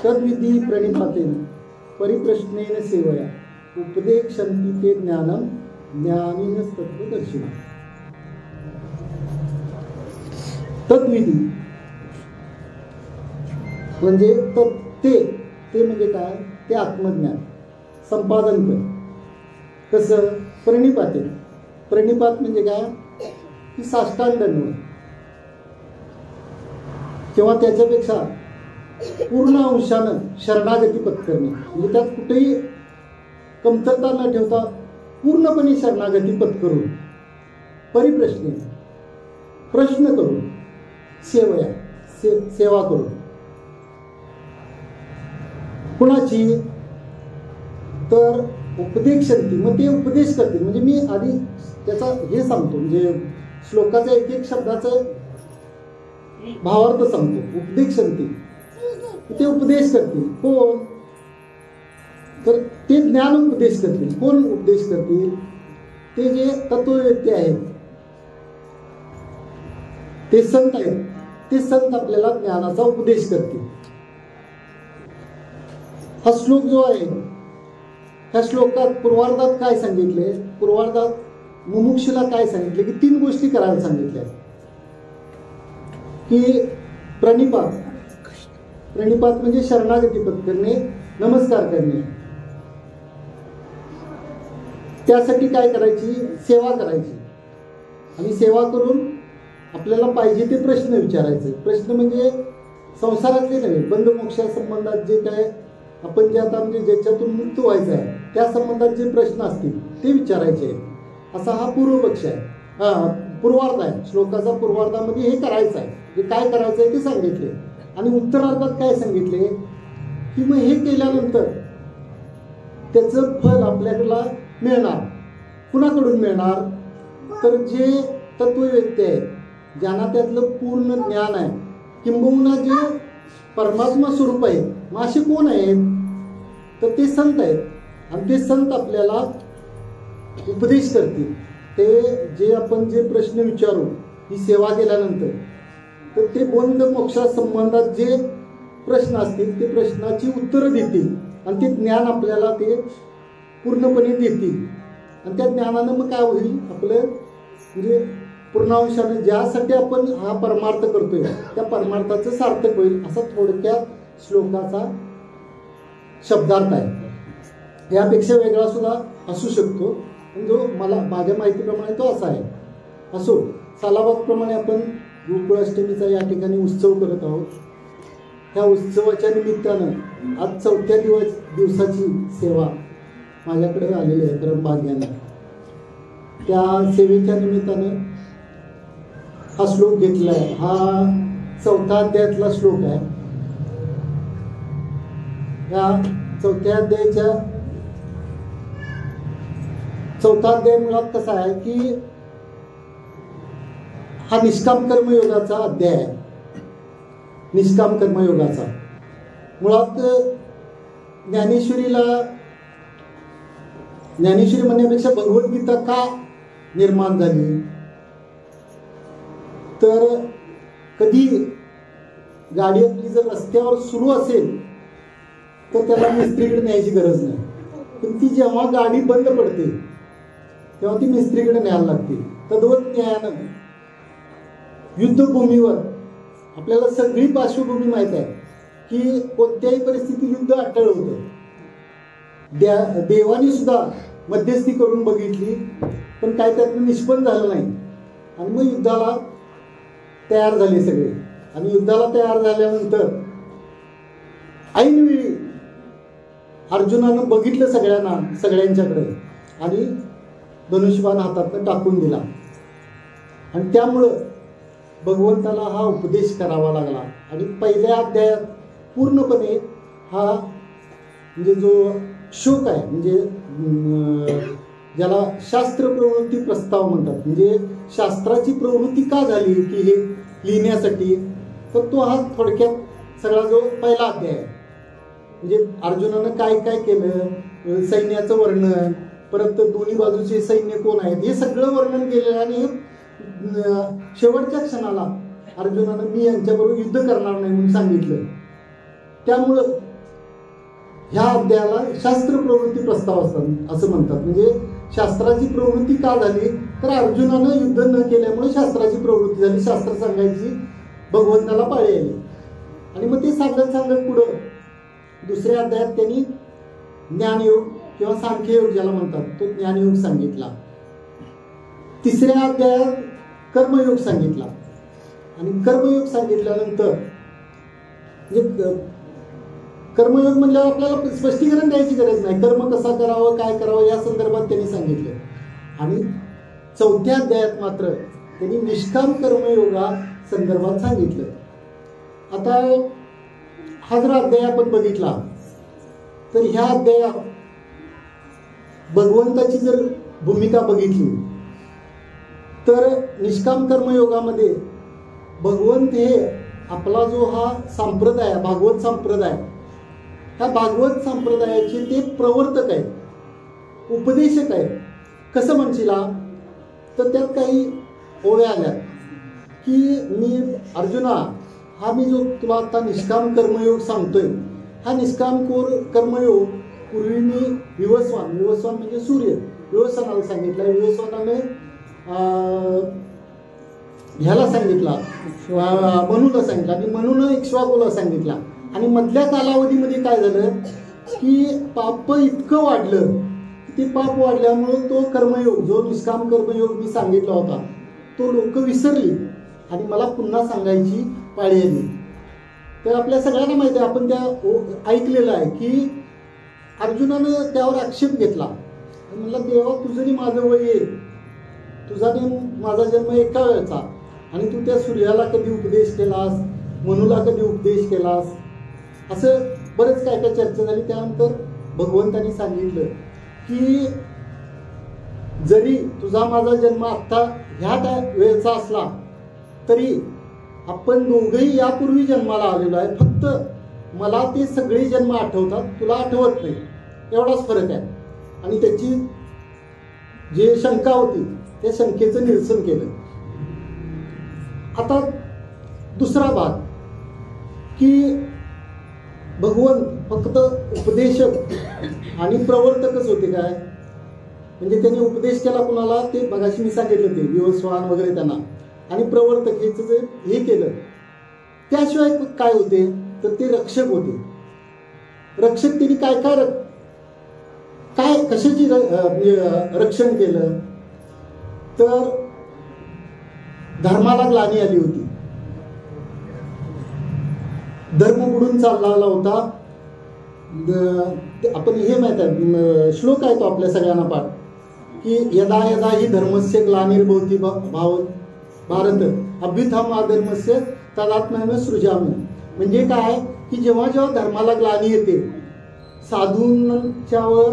तद्विधी प्रणिपातेन परिप्रश्नेन सेवया उपदेक्षन्ति ते ज्ञानम ज्ञानिनस्तत्त्वदर्शिना. तद्विधी म्हणजे ते म्हणजे काय, ते आत्मज्ञान संपादन कर. कसं प्रणिपातेन, प्रणिपात म्हणजे काय की साष्टांग दंडवत किंवा त्याच्यापेक्षा पूर्ण अंशानं शरणागती पत्करणे, म्हणजे त्यात कुठेही कमतरता न ठेवता पूर्णपणे शरणागती पत्करून परिप्रश्ने प्रश्न करून सेवया सेवा करून. कुणाची तर उपदेक्षन्ति, मग ते उपदेश करतील. म्हणजे मी आधी त्याचा हे सांगतो, म्हणजे श्लोकाचा एक एक शब्दाचा भावार्थ सांगतो. उपदेक्षन्ति ते उपदेश करतील. कोण तर ते ज्ञान उपदेश करतील. कोण उपदेश करतील, ते जे तत्ववेत्ते आहेत, ते संत आहेत, ते संत आपल्याला ज्ञानाचा उपदेश करतील. हा श्लोक जो आहे, ह्या श्लोकात पूर्वार्धात काय सांगितले, पूर्वार्धात मुमुक्षुला काय सांगितले की 3 गोष्टी करायला सांगितल्या. की प्रणिपात, प्रणिपात म्हणजे शरणागती पत्करणे, नमस्कार करणे. त्यासाठी काय करायची, सेवा करायची. आणि सेवा करून आपल्याला पाहिजे ते प्रश्न विचारायचे. प्रश्न म्हणजे संसारातले नव्हे, बंधमोक्षा संबंधात जे काय आपण जे आता म्हणजे ज्याच्यातून मुक्त व्हायचं आहे त्या संबंधात जे प्रश्न असतील ते विचारायचे आहेत. असा हा पूर्वपक्ष आहे, पूर्वार्ध आहे. श्लोकाचा पूर्वार्धामध्ये हे करायचं आहे, जे काय करायचं आहे ते सांगितले. आणि उत्तरार्धात काय सांगितले की मग हे केल्यानंतर त्याचं फल आपल्याला मिळणार. कुणाकडून मिळणार तर जे तत्ववेत्ते आहेत, ज्यांना त्यातलं पूर्ण ज्ञान आहे, किंबहुना जे परमात्मा स्वरूप आहे. मग असे कोण आहेत तर ते संत आहेत. आणि ते संत आपल्याला उपदेश करतील. ते जे आपण जे प्रश्न विचारू ही सेवा केल्यानंतर, तर ते बंध मोक्षा संबंधात जे प्रश्न असतील ते प्रश्नाची उत्तरं देतील. आणि ते ज्ञान आपल्याला ते पूर्णपणे देतील. आणि त्या ज्ञानानं मग काय होईल, आपलं म्हणजे पूर्णांशानं ज्यासाठी आपण हा परमार्थ करतोय त्या परमार्थाचं सार्थक होईल. असा थोडक्यात श्लोकाचा शब्दार्थ आहे. यापेक्षा वेगळा सुद्धा असू शकतो, पण जो मला माझ्या माहितीप्रमाणे तो असा आहे. असो, सालाबादप्रमाणे आपण गोकुळाष्टमीचा या ठिकाणी उत्सव करत आहोत. ह्या उत्सवाच्या निमित्तानं आज 4थ्या दिवसाची सेवा माझ्याकडे आलेली आहे परमभाग्यानं. त्या सेवेच्या निमित्तानं हा श्लोक घेतला आहे. हा 4थ्या अध्यायातला श्लोक आहे. या 4थ्या अध्यायाच्या 4था अध्याय मुळात कसा आहे की हा निष्काम कर्मयोगाचा अध्याय आहे. निष्काम कर्मयोगाचा मुळात ज्ञानेश्वरी म्हणण्यापेक्षा भगवद्गीता का निर्माण झाली तर कधी गाडी आपली जर रस्त्यावर सुरू असेल तर त्याला मिस्त्रीकडे न्यायची गरज नाही. पण ती जेव्हा गाडी बंद पडते तेव्हा ती मिस्त्रीकडे न्यायला लागते. तद्वत न्यायानं युद्धभूमीवर आपल्याला सगळी पार्श्वभूमी माहीत आहे की कोणत्याही परिस्थितीत युद्ध अटळ होतं. देवानी सुद्धा मध्यस्थी करून बघितली पण काय त्यातनं निष्पन्न झालं नाही. आणि मग युद्धाला तयार झाले सगळे. आणि युद्धाला तयार झाल्यानंतर ऐनवेळी अर्जुनानं बघितलं सगळ्यांच्याकडे आणि धनुष्यबाण हातातनं टाकून दिला. आणि त्यामुळं भगवंताला हा उपदेश करावा लागला. आणि पहिल्या अध्यायात पूर्णपणे हा म्हणजे जो शोक आहे, म्हणजे ज्याला शास्त्र प्रवृत्ती प्रस्ताव म्हणतात, म्हणजे शास्त्राची प्रवृत्ती का झाली की हे लिहिण्यासाठी, तर तो हा थोडक्यात सगळा जो पहिला अध्याय आहे. म्हणजे अर्जुनानं काय काय केलं, सैन्याचं वर्णन, परत दोन्ही बाजूचे सैन्य कोण आहेत हे सगळं वर्णन केलेलं. आणि शेवटच्या क्षणाला अर्जुनानं मी यांच्याबरोबर युद्ध करणार नाही म्हणून सांगितलं. त्यामुळं ह्या अध्यायाला शास्त्र प्रवृत्ती प्रस्ताव असतात असं म्हणतात. म्हणजे शास्त्राची प्रवृत्ती का झाली तर अर्जुनानं युद्ध न केल्यामुळे शास्त्राची प्रवृत्ती झाली. शास्त्र सांगायची भगवंताला पाळी आली. आणि मग ते सांगत पुढं दुसऱ्या अध्यायात त्यांनी ज्ञानयोग किंवा सांख्ययोग ज्याला म्हणतात तो ज्ञानयोग सांगितला. तिसऱ्या अध्यायात कर्मयोग सांगितला. आणि कर्मयोग सांगितल्यानंतर म्हणजे कर्मयोग म्हणल्यावर आपल्याला स्पष्टीकरण द्यायची गरज नाही. कर्म कसा करावं काय करावं या संदर्भात त्यांनी सांगितलं. आणि चौथ्या अध्यायात मात्र त्यांनी निष्काम कर्मयोगा संदर्भात सांगितलं. आता हा जर अध्याय आपण बघितला तर ह्या अध्यायात भगवंताची जर भूमिका बघितली तर निष्काम कर्मयोगामध्ये भगवंत हे आपला जो हा संप्रदाय भागवत संप्रदाय ह्या भागवत संप्रदायाचे ते प्रवर्तक आहेत, उपदेशक आहेत. कसं म्हणशीला तर त्यात काही ओव्या आल्या की मी अर्जुना हा मी जो तुला आता निष्काम कर्मयोग सांगतोय हा निष्काम कर्मयोग पूर्वी मी विवस्वान म्हणजे सूर्य विवस्वानाला सांगितला. विवस्वानाने ह्याला सांगितला मनूला सांगितला आणि मनूनं इक्ष्वाकूला सांगितला. आणि मधल्या कालावधीमध्ये काय झालं की पाप इतकं वाढलं की ते पाप वाढल्यामुळं तो कर्मयोग जो निष्काम कर्मयोग मी सांगितला होता तो लोक विसरली आणि मला पुन्हा सांगायची पाळी आली. तर आपल्या सगळ्यांना माहिती आहे आपण त्या ऐकलेलं आहे की अर्जुनानं त्यावर आक्षेप घेतला आणि म्हणला देवा तुझं आणि माझं वय आहे, तुझा आणि माझा जन्म एका वेळचा आणि तू त्या सूर्याला कधी उपदेश केलास, मनूला कधी उपदेश केलास, असं बरेच काय काय चर्चा झाली. त्यानंतर भगवंतांनी सांगितलं की जरी तुझा माझा जन्म आत्ता ह्या वेळचा असला तरी आपण दोघेही यापूर्वी जन्माला आलेलो आहे. फक्त मला ते सगळे जन्म आठवतात, तुला आठवत नाही, एवढाच फरक आहे. आणि त्याची जे शंका होती त्या शंकेचं निरसन केलं. आता दुसरा भाग की भगवंत फक्त उपदेशक आणि प्रवर्तकच होते काय, म्हणजे त्यांनी उपदेश केला कुणाला ते बघाशी मी सांगितलं ते विवस्वान वगैरे त्यांना, आणि प्रवर्तक हेच जे हे केलं त्याशिवाय काय होते तर ते रक्षक होते. रक्षक त्यांनी काय काय काय कशाची रक्षण केलं तर धर्माला ग्लानी आली होती, धर्म बुडून चालला होता. आपण हे माहित आहे श्लोक आहे तो आपल्या सगळ्यांना पाठ की यदा यदा ही धर्मस्य ग्लानिर्भवती भारत अभ्युत्थान अधर्मस्य तदात्म्यानं सृजामी. म्हणजे काय की जेव्हा जेव्हा धर्माला ग्लानी येते, साधूंच्यावर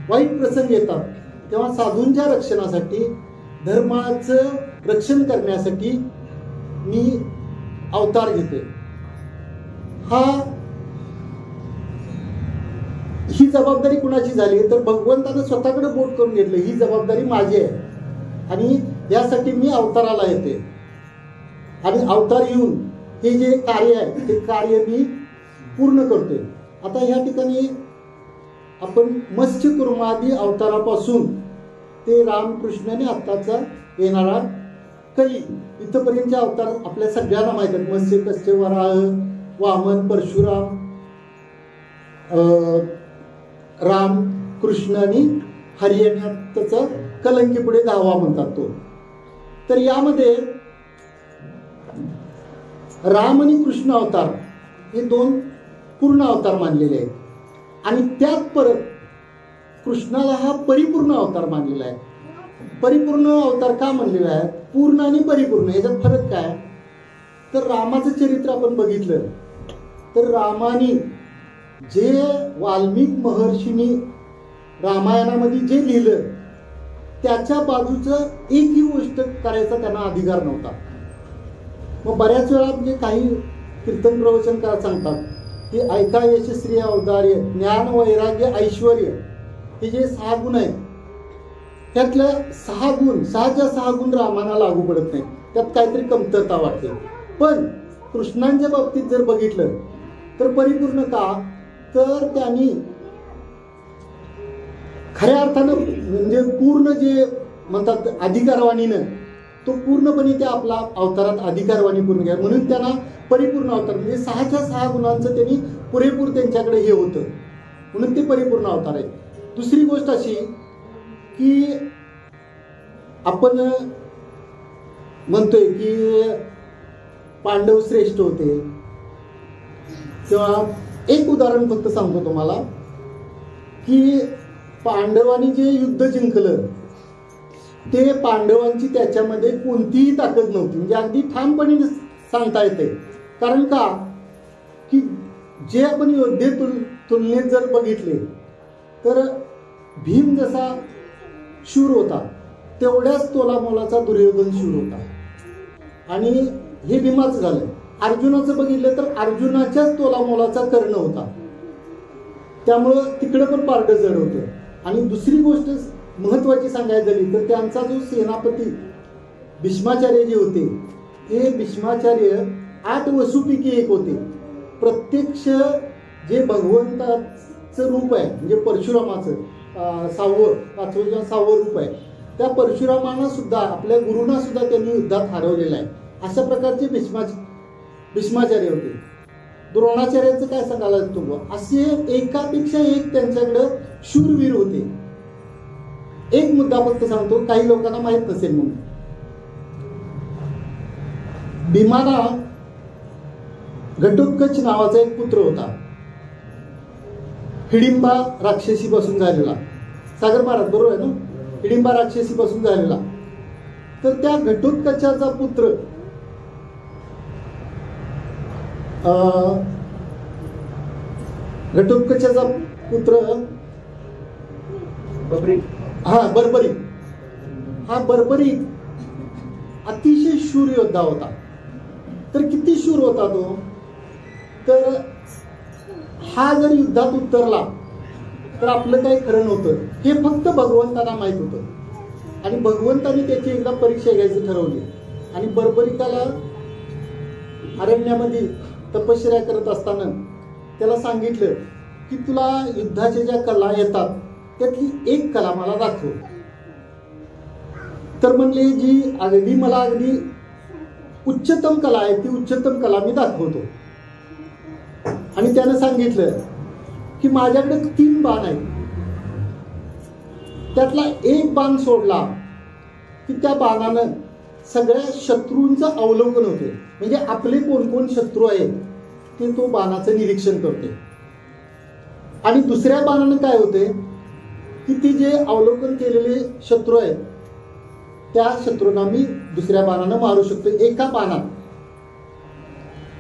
वाईट प्रसंग येतात, तेव्हा साधूंच्या रक्षणासाठी धर्माचं रक्षण करण्यासाठी मी अवतार घेते. ही जबाबदारी कुणाची झाली तर भगवंतानं स्वतःकडे बोट करून घेतलं, ही जबाबदारी माझी आहे आणि यासाठी मी अवताराला येते. आणि अवतार येऊन हे जे कार्य आहे ते कार्य मी पूर्ण करतोय. आता ह्या ठिकाणी आपण मत्स्य कुर्मादी अवतारापासून ते रामकृष्ण आणि आत्ताचा येणारा कली इथपर्यंतचे अवतार आपल्या सगळ्यांना माहित आहेत. मत्स्य कस्य वराह वामन परशुराम राम कृष्ण आणि हरियाणाचं कलंकी पुढे 10वा म्हणतात तो. तर यामध्ये राम आणि कृष्ण अवतार हे 2 पूर्ण अवतार मानलेले आहेत. आणि त्यात परत कृष्णाला हा परिपूर्ण अवतार मानलेला आहे. परिपूर्ण अवतार का मानलेला आहे, पूर्ण आणि परिपूर्ण याच्यात फरक काय तर रामाचं चरित्र आपण बघितलं तर रामानी जे वाल्मिक महर्षींनी रामायणामध्ये जे लिहिलं त्याच्या बाजूचं एकही गोष्ट करायचा त्यांना अधिकार नव्हता. मग बऱ्याच वेळा म्हणजे काही कीर्तन प्रवचनकार सांगतात की ऐका यशस्वी अवतार्य ज्ञान वैराग्य ऐश्वर हे जे 6 गुण आहेत त्यातल्या 6 गुण रामाला लागू पडत नाही, त्यात काहीतरी कमतरता वाटते. पण कृष्णांच्या बाबतीत जर बघितलं तर परिपूर्ण का तर त्यांनी खऱ्या अर्थानं म्हणजे पूर्ण जे म्हणतात अधिकारवाणीनं तो पूर्णपणे त्या आपला अवतारात अधिकारवाणी पूर्ण घ्या, म्हणून त्यांना परिपूर्ण अवतार म्हणजे 6च्या 6 गुणांचं त्यांनी पुरेपूर त्यांच्याकडे हे होतं, म्हणून ते परिपूर्ण अवतार आहे. दुसरी गोष्ट अशी की आपण म्हणतोय की पांडव श्रेष्ठ होते, किंवा एक उदाहरण फक्त सांगतो तुम्हाला की पांडवांनी जे युद्ध जिंकलं ते पांडवांची त्याच्यामध्ये कोणतीही ताकद नव्हती, म्हणजे अगदी ठामपणे सांगता येते. कारण का की जे आपण योद्धे तुलनेत जर बघितले तर भीम जसा शूर होता तेवढ्याच तोलामोलाचा दुर्योधन शूर होता, आणि हे भीमाचं झालं. अर्जुनाचं बघितलं तर अर्जुनाच्याच तोलामोलाचा कर्ण होता, त्यामुळं तिकडं पण पारडं जड होतं. आणि दुसरी गोष्ट महत्वाची सांगायची झाली तर त्यांचा जो सेनापती भीष्माचार्य जे होते ते भीष्माचार्य 8 वसूपैकी एक होते. प्रत्यक्ष जे भगवंताचं रूप आहे म्हणजे परशुरामाचं 5वं किंवा 6वं रूप आहे, त्या परशुरामांना सुद्धा आपल्या गुरुंना सुद्धा त्यांनी युद्धात हरवलेलं आहे. अशा प्रकारचे भीष्माचार्य होते. द्रोणाचार्याचं काय सांगायला तुम्ही, असे एकापेक्षा एक त्यांच्याकडं शूरवीर होते. एक मुद्दा फक्त सांगतो, काही लोकांना माहित नसेल म्हणून. भीमाला घटोत्कच नावाचा एक पुत्र होता, हिडिंबा राक्षसी पासून झालेला. सागर महाराज बरोबर आहे ना, हिडिंबा राक्षसी पासून झालेला. तर त्या घटोत्कचाचा पुत्र बर्बरी. हा बर्बरी अतिशय शूर योद्धा होता. तर किती शूर होता तो, तर हा जर युद्धात उतरला तर आपलं काही खरं नव्हतं. हे फक्त भगवंतांना माहित होतं, आणि भगवंतांनी त्याची एकदा परीक्षा घ्यायची ठरवली. आणि बर्बरिकाला अरण्यामध्ये तपश्चर्या करत असताना त्याला सांगितलं की तुला युद्धाच्या ज्या कला येतात त्यातली एक कला मला दाखव. तर म्हणले जी मला अगदी उच्चतम कला आहे ती उच्चतम कला मी दाखवतो. आणि त्यानं सांगितलं की माझ्याकडे 3 बाण आहेत, त्यातला एक बाण सोडला की त्या बाणानं सगळ्या शत्रूंचं अवलोकन होते, म्हणजे आपले कोण कोण शत्रू आहेत ते तो बाणाचं निरीक्षण करते. आणि दुसऱ्या बाणानं काय होते की ती जे अवलोकन केलेले शत्रू आहेत त्या शत्रूंना मी दुसऱ्या बाणानं मारू शकतो एका बाणात.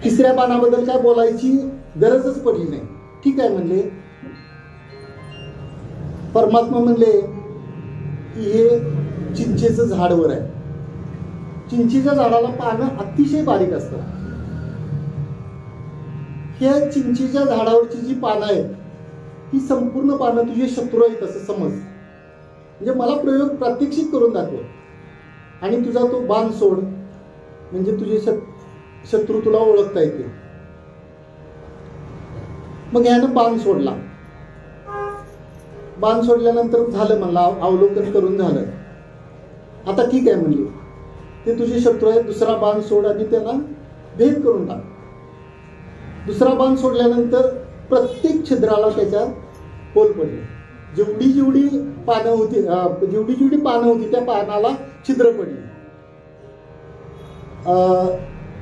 तिसऱ्या बाणाबद्दल काय बोलायची गरजच पडली नाही. ठीक आहे म्हणले. परमात्मा म्हणले की हे चिंचेचं झाडवर आहे, चिंचेच्या झाडाला पानं अतिशय बारीक असतात. ह्या चिंचेच्या झाडावरची जी पानं आहेत ही संपूर्ण पानं तुझे शत्रू आहेत असं समज. म्हणजे मला प्रयोग प्रात्यक्षिक करून दाखव आणि तुझा तो बाण सोड, म्हणजे तुझे शत्रू तुला ओळखता येते. मग यानं बाण सोडला. बाण सोडल्यानंतर झालं म्हणला, अवलोकन करून झालं. आता ठीक आहे म्हणले, ते तुझे शत्रू आहेत, दुसरा बाण सोड आणि त्यांना भेद करून टाक. दुसरा बाण सोडल्यानंतर प्रत्येक छिद्राला त्याच्यात होल पडले. जेवढी जेवढी पानं होती त्या पानाला छिद्र पडली.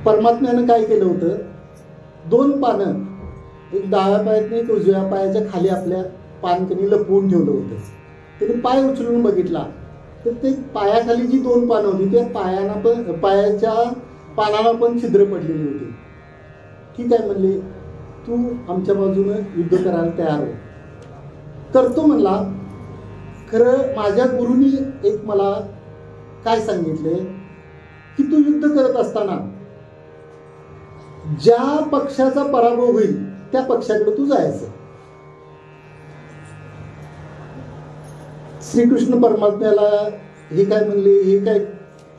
परमात्म्यानं काय केलं होतं, 2 पानं, एक डाव्या पायातनं एक उजव्या पायाच्या खाली आपल्या पानकणी लपवून ठेवलं होतं. त्याने पाय उचलून बघितला तर ते पायाखाली जी 2 पानं होती त्या पायाच्या पानाला पण छिद्र पडलेली होती. ठीक आहे म्हणले, तू आमच्या बाजूनं युद्ध करायला तयार हो. करतो म्हणला. खरं माझ्या गुरुनी एक मला काय सांगितले की तू युद्ध करत असताना ज्या पक्षाचा पराभव होईल त्या पक्षाकडे तू जायचं. श्रीकृष्ण परमात्म्याला हे काय म्हणले, हे काय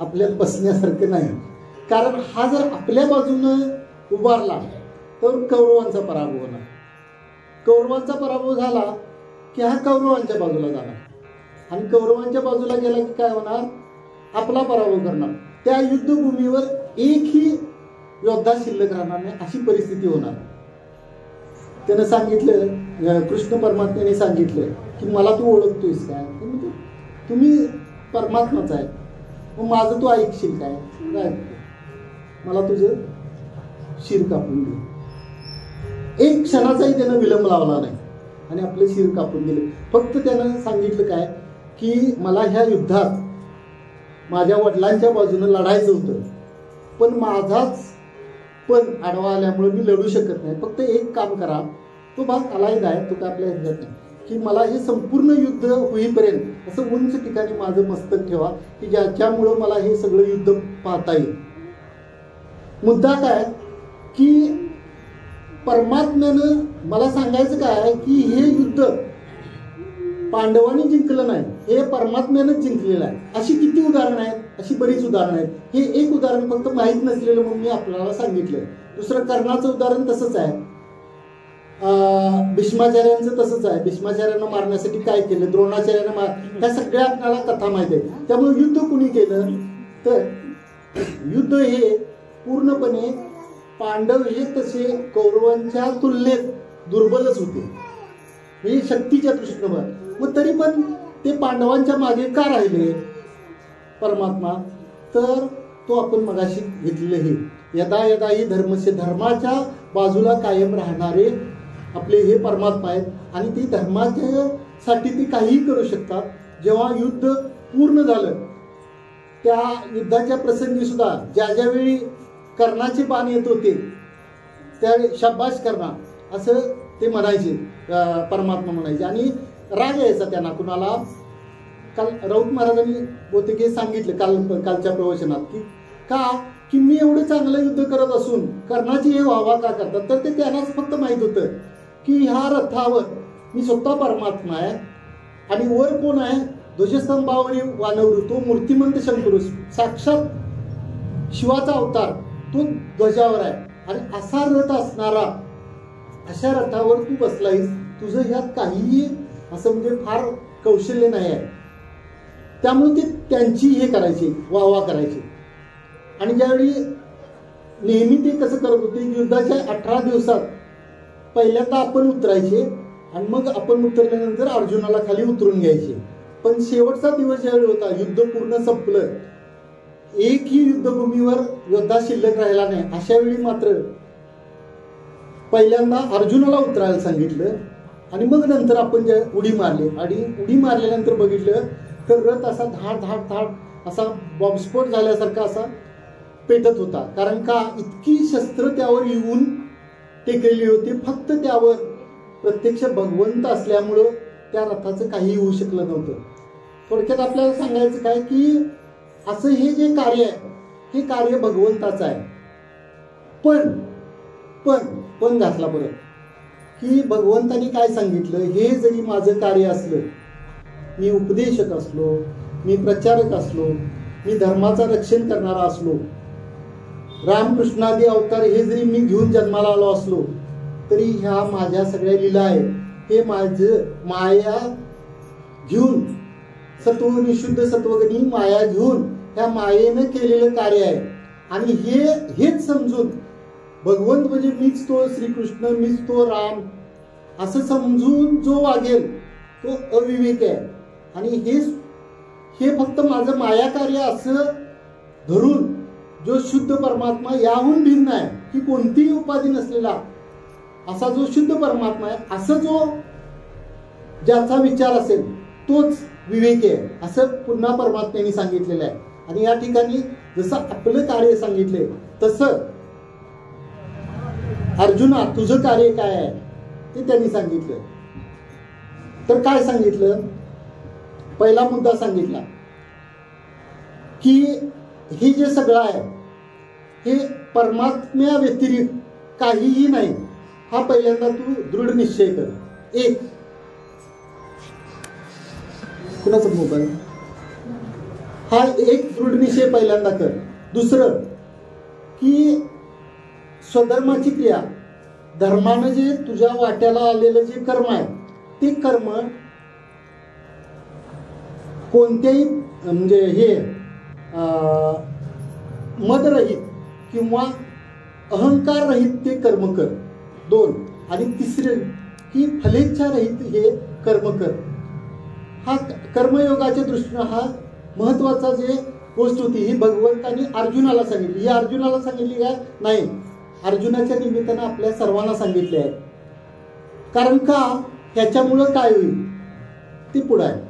आपल्याला बसण्यासारखं नाही. कारण हा जर आपल्या बाजूनं उभारला तर कौरवांचा पराभव होणार. कौरवांचा पराभव झाला की हा कौरवांच्या बाजूला जाणार आणि कौरवांच्या बाजूला गेला की काय होणार, आपला पराभव करणार. त्या युद्धभूमीवर एकही योद्धा शिल्लक राहणार नाही, अशी परिस्थिती होणार. त्यानं सांगितलं, कृष्ण परमात्म्याने सांगितलं की मला तू ओळखतोयस काय, तुम्ही परमात्माच आहे, मग माझं तू ऐकशील काय, मला तुझं शिर कापून दे. एक क्षणाचाही त्यानं विलंब लावला नाही आणि आपले शिर कापून दिले. फक्त त्यानं सांगितलं काय की मला ह्या युद्धात माझ्या वडिलांच्या बाजूने लढायचं होतं, पण माझाच पण आडवा आल्यामुळे मी लढू शकत नाही. फक्त एक काम करा, तो भाग अलायद आहे, तो काय आपल्या ह्याच्यात नाही, की मला हे संपूर्ण युद्ध होईपर्यंत असं उंच ठिकाणी माझं मस्तक ठेवा की ज्याच्यामुळं मला हे सगळं युद्ध पाहता येईल. मुद्दा काय की परमात्म्यानं मला सांगायचं काय की हे युद्ध पांडवांनी जिंकलं नाही, हे परमात्म्यानं जिंकलेलं आहे. अशी किती उदाहरणं आहेत, अशी बरीच उदाहरणं आहेत. हे एक उदाहरण फक्त माहीत नसलेलं म्हणून मी आपल्याला सांगितलं. दुसरं कर्णाचं उदाहरण तसंच आहे, भीष्माचार्यांचं तसंच आहे. भीष्माचार्यांना मारण्यासाठी काय केलं, द्रोणाचार्यांना ह्या सगळ्या आपल्याला कथा माहिती आहे. त्यामुळे युद्ध कुणी केलं तर युद्ध हे पूर्णपणे पांडव हे तसे कौरवांच्या तुलनेत दुर्बलच होते, हे शक्तीच्या दृष्टीनं. मग तरी पण ते पांडवांच्या मागे का राहिले परमात्मा, तर तो आपण मगाशी घेतलेले हे यदा यदा ही धर्मस्य, धर्माच्या बाजूला कायम राहणारे आपले हे परमात्मा आहेत आणि ती धर्माच्या साठी ती काहीही करू शकतात. जेव्हा युद्ध पूर्ण झालं त्या युद्धाच्या प्रसंगी सुद्धा ज्या वेळी कर्णाचे बाण येत होते त्यावेळी शाबाश कर्णा असं ते म्हणायचे, परमात्मा म्हणायचे. आणि राग यायचा त्यांना कुणाला. काल राऊत महाराजांनी बहुतेक हे सांगितलं कालच्या प्रवचनात की का की मी एवढं चांगलं युद्ध करत असून कर्णाची हे वाहवा का करतात, तर ते त्यांनाच फक्त माहित होतं की ह्या रथावर मी स्वतः परमात्मा आहे आणि वर कोण आहे, ध्वजस्तंभावरील वानवरू तो मूर्तिमंत शंकरू साक्षात शिवाचा अवतार तो ध्वजावर आहे आणि असा रथ असणारा अशा रथावर तू बसलायस, तुझं ह्यात काहीही असं म्हणजे फार कौशल्य नाही आहे. त्यामुळे ते त्यांची हे करायची, वाहवा करायची. आणि ज्यावेळी नेहमी ते कसं करत होते, युद्धाच्या 18 दिवसात पहिल्यांदा आपण उतरायचे आणि मग आपण उतरल्यानंतर अर्जुनाला खाली उतरून घ्यायचे. पण शेवटचा दिवस ज्यावेळी होता, युद्ध पूर्ण संपलं, एकही युद्धभूमीवर योद्धा शिल्लक राहिला नाही, अशा वेळी मात्र पहिल्यांदा अर्जुनाला उतरायला सांगितलं आणि मग नंतर आपण जे उडी मारली आणि उडी मारल्यानंतर बघितलं तर रथ असा धाड धाड धाड असा बॉम्बस्फोट झाल्यासारखा असा पेटत होता. कारण का, इतकी शस्त्र त्यावर येऊन टेकलेली होती. फक्त त्यावर प्रत्यक्ष भगवंत असल्यामुळं त्या रथाचं काही होऊ शकलं नव्हतं. थोडक्यात आपल्याला सांगायचं काय की असं हे जे कार्य आहे हे कार्य भगवंताचं आहे. पण घातला परत की भगवंतानी काय सांगितलं, हे जरी माझं कार्य असलं, मी उपदेशक असलो, मी प्रचारक असलो, मी धर्माचं रक्षण करणारा असलो, रामकृष्णादी अवतार हे जरी मी घेऊन जन्माला आलो असलो, तरी ह्या माझ्या सगळ्या लीला आहेत, हे माझं माया घेऊन सत्वनिशुद्ध सत्वगणी माया घेऊन ह्या मायेनं केलेलं कार्य आहे. आणि हेच समजून भगवंत म्हणजे मीच तो श्रीकृष्ण, मीच तो राम असं समजून जो वागेल तो अविवेक आहे. आणि हे फक्त माझं माया कार्य असं धरून जो शुद्ध परमात्मा याहून भिन्न आहे की कोणतीही उपाधी नसलेला असा जो शुद्ध परमात्मा आहे, असं जो ज्याचा विचार असेल तोच विवेक आहे असं पुन्हा परमात्म्याने सांगितलेलं आहे. आणि या ठिकाणी जसं आपलं कार्य सांगितले तसं अर्जुना तुझं कार्य काय आहे ते त्यांनी सांगितलं. तर काय सांगितलं, पहिला मुद्दा सांगितला की हे जे सगळं आहे हे परमात्म्या व्यतिरिक्त काहीही नाही, हा पहिल्यांदा तू दृढ निश्चय कर. एक, कुणाचा मोबाईल, हा एक दृढ निश्चय पहिल्यांदा कर. दुसरं की स्वधर्माची क्रिया धर्मानं जे तुझ्या वाट्याला आलेलं जे कर्म आहे ते कर्म कोणत्याही म्हणजे हे मदरहित किंवा अहंकार रहित ते कर्म कर. 2 आणि तिसरे की फलेच्छा रहित हे कर्म कर. हा कर्मयोगाच्या दृष्टीनं हा महत्वाचा जे गोष्ट होती ही भगवंतांनी अर्जुनाला सांगितली. ही अर्जुनाला सांगितली काय नाही, अर्जुनाच्या निमित्तानं आपल्या सर्वांना सांगितले आहे. कारण का ह्याच्यामुळं काय होईल ते पुढे आहे.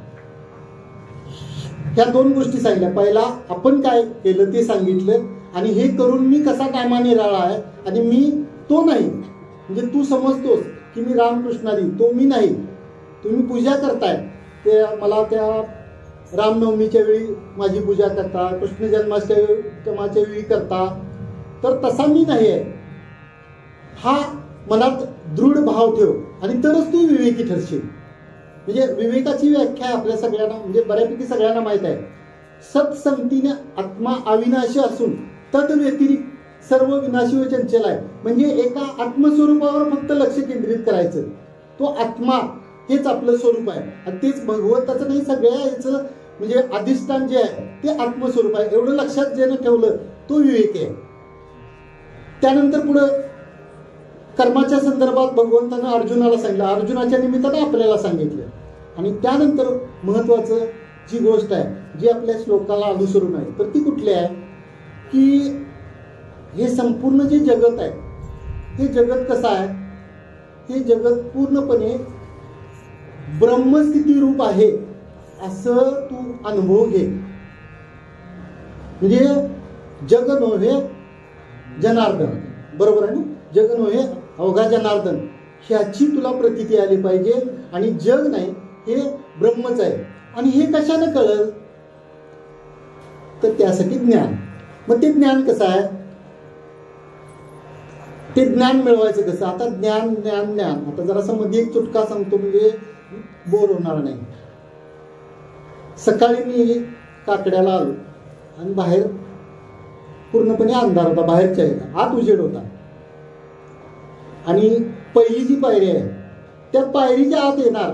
ह्या 2 गोष्टी सांगितल्या. पहिला आपण काय केलं ते सांगितलं आणि हे करून मी कसा कामा निराळा आहे आणि मी तो नाही. म्हणजे तू समजतोस की मी रामकृष्णारी, तो मी नाही. तुम्ही पूजा करताय ते मला त्या रामनवमीच्या वेळी माझी पूजा करता, कृष्ण जन्माष्टमीच्या वेळी करता, तर तसा मी नाही आहे. हा मनात दृढ भाव ठेव आणि तरच तू विवेकी ठरशील. म्हणजे विवेकाची व्याख्या आपल्या सगळ्यांना म्हणजे बऱ्यापैकी सगळ्यांना माहीत आहे. सत्संगतीने आत्मा अविनाशी असून तद व्यतिरिक्त सर्व विनाशी व चंचल आहे. म्हणजे एका आत्मस्वरूपावर फक्त लक्ष केंद्रित करायचं. तो आत्मा हेच आपलं स्वरूप आहे आणि तेच भगवंताचं नाही, सगळ्या ह्याचं म्हणजे अधिष्ठान जे आहे ते आत्मस्वरूप आहे. एवढं लक्षात ज्यानं ठेवलं तो विवेक आहे. त्यानंतर पुढं कर्माच्या संदर्भात भगवंतानं अर्जुनाला सांगितलं, अर्जुनाच्या निमित्तानं आपल्याला सांगितलं. आणि त्यानंतर महत्वाचं जी गोष्ट आहे जी आपल्या श्लोकाला अनुसरून आहे तर ती कुठली आहे की हे संपूर्ण जे जगत आहे हे जगत कसं आहे, हे जगत पूर्णपणे ब्रह्मस्थिती रूप आहे असं तू अनुभव घे. म्हणजे जग नव्हे जनार्दन, बरोबर आहे ना, जग नव्हे अवघा जनार्दन ह्याची तुला प्रतीती आली पाहिजे. आणि जग नाही हे ब्रह्मच आहे. आणि हे कशानं कळलं तर त्यासाठी ज्ञान. मग ते ज्ञान कसं आहे, ते ज्ञान मिळवायचं कसं. आता ज्ञान ज्ञान ज्ञान आता जरासं मध्ये एक चुटका सांगतो म्हणजे बोर होणार नाही. सकाळी मी काकड्याला आलो आणि बाहेर पूर्णपणे अंधार होता, बाहेरच्या आत उजेड होता. आणि पहिली जी पायरी आहे त्या पायरीच्या आत येणार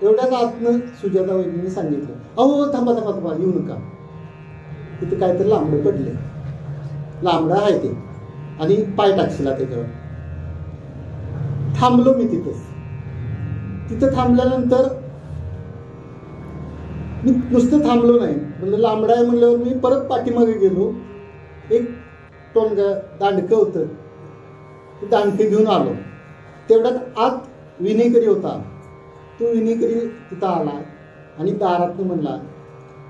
एवढ्याच आतनं सुजाता वहिनीने सांगितलं, अहो थांबा थांबा थांबा येऊ नका, तिथे काहीतरी लांबडं पडले, लांबडं आहे ते आणि पाय टाकशिला त्याच्यावर. थांबलो मी तिथेच. तिथं थांबल्यानंतर मी नुसतं थांबलो नाही, म्हणजे लांबडा आहे म्हणल्यावर मी परत पाठीमागे गेलो. एक दांडकं होतं, ते दांडकं घेऊन आलो. तेवढ्यात आत विनेकरी होता. तो विनेकरी तिथं आला आणि दारातनं म्हणला,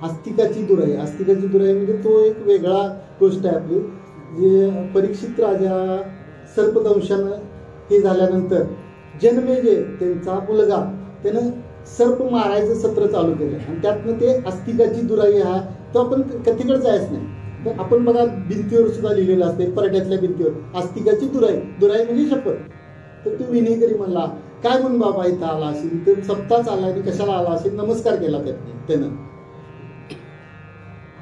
आस्तिकाची दुराई. आस्तिकाची दुराई म्हणजे तो एक वेगळा गोष्ट आहे आपली. जे परीक्षित राजा सर्पदंशानं हे झाल्यानंतर जन्मेजय त्यांचा मुलगा त्यानं सर्प मारायचं सत्र चालू केलं आणि त्यातनं ते आस्तिकाची दुराई हा तो आपण कथेकडे जायच नाही. तर आपण बघा भिंतीवर सुद्धा लिहिलेलं असते, परड्यातल्या भिंतीवर आस्तिकाची दुराई. दुराई म्हणजे शपथ. तर तो विनेकरी म्हणला, काय म्हणून बाबा इथं आला असेल, तर सप्ताह चालला आणि कशाला आला असेल. नमस्कार केला त्यानं,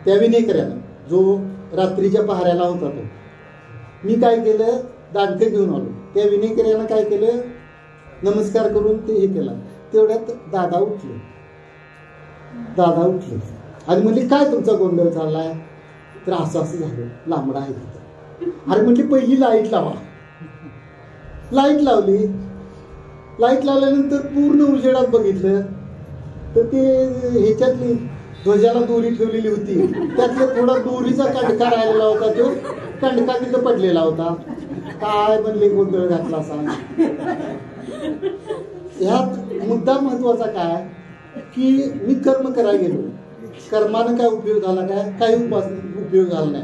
त्या विनेकऱ्यानं जो रात्रीच्या पहाऱ्याला होता तो. मी काय केलं, दांडकं घेऊन आलो. त्या विनेकऱ्यानं काय केलं, नमस्कार करून ते हे केला. तेवढ्यात दादा उठले आणि म्हणले, काय तुमचा गोंधळ चाललाय. तर असं झालं, लांबडा आहे तिथं. अरे म्हणले पहिली लाईट लावा. लाईट लावली. लाईट लावल्यानंतर पूर्ण उजेडात बघितलं तर ते ह्याच्यातली ध्वजाला दोरी ठेवलेली होती, त्यातला थोडा दोरीचा कंडका राहिलेला होता. तो कंडका तिथं पडलेला होता. काय म्हणले गोंधळ घातला सांग. ह्यात मुद्दा महत्वाचा काय की मी कर्म करायला गेलो, कर्मानं काय उपयोग झाला, काय काही उपयोग झाला नाही.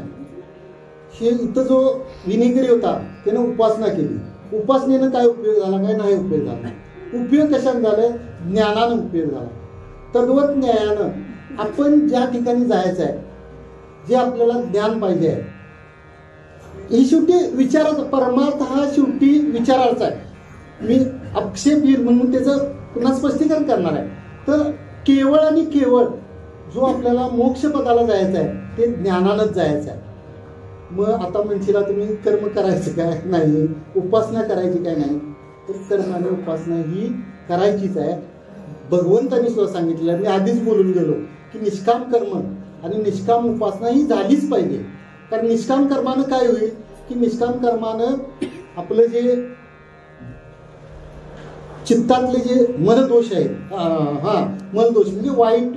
हे इथं जो विनेकरी होता त्यानं उपासना केली. उपासनेनं काय उपयोग झाला, काय नाही उपयोग झाला. उपयोग कशाने झाला, ज्ञानानं उपयोग झाला. तद्वत न्यायानं आपण ज्या ठिकाणी जायचं आहे, जे आपल्याला ज्ञान पाहिजे आहे, ही शेवटी विचाराचा परमार्थ हा शेवटी विचाराचा आहे. मी आक्षेप येईल म्हणून त्याचं पुन्हा स्पष्टीकरण करणार आहे. तर केवळ आणि केवळ जो आपल्याला मोक्षपदाला जायचं आहे ते ज्ञानानंच जायचं आहे. मग आता म्हणशीला तुम्ही कर्म करायचं काय नाही, उपासना करायची काय नाही, तर कर्म आणि उपासना ही करायचीच आहे. भगवंतांनी सुद्धा सांगितलं, मी आधीच बोलून गेलो की निष्काम कर्म आणि निष्काम उपासना ही झालीच पाहिजे. कारण निष्काम कर्मानं काय होईल की निष्काम कर्मानं आपलं जे चित्तातले जे मनदोष आहेत, मनदोष म्हणजे वाईट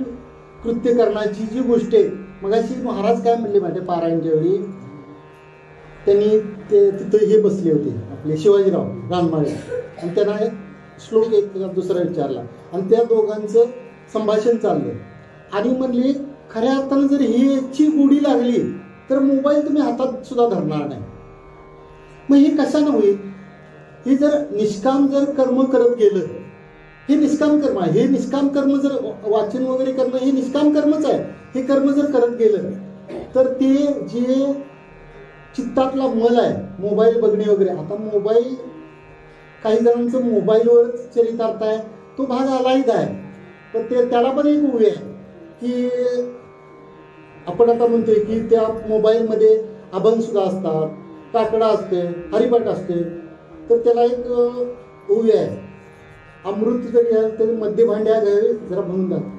कृत्य करण्याची जी गोष्ट आहे. मग अशी महाराज काय म्हणले माहिती पारायणच्या वेळी, त्यांनी ते तिथं हे बसले होते आपले शिवाजीराव रानमाळे, आणि त्यांना श्लोक एक दुसरा विचारला आणि त्या दोघांचं संभाषण चाललं आणि म्हणले खऱ्या अर्थानं जर ह्याची गोडी लागली तर मोबाईल तुम्ही हातात सुद्धा धरणार नाही. मग हे कशानं होईल? हे जर निष्काम जर कर्म करत गेलं, हे निष्काम कर्म आहे. हे निष्काम कर्म जर वाचन वगैरे करणं हे निष्काम कर्मच आहे. हे कर्म जर करत गेलं तर ते जे चित्तातला मल आहे, मोबाईल बघणे वगैरे, आता मोबाईल काही जणांचं मोबाईलवरच चरितार्थ आहे, तो भाग आलाहीच आहे. पण त्याला पण एक उभी आहे की आपण आता म्हणतोय की त्या मोबाईलमध्ये अभंग सुद्धा असतात, काकडा असते, हरिपाठ असते, तर त्याला एक उभी आहे. अमृत जरी आहे तरी मध्य भांड्या घ्यावे जरा म्हणून जात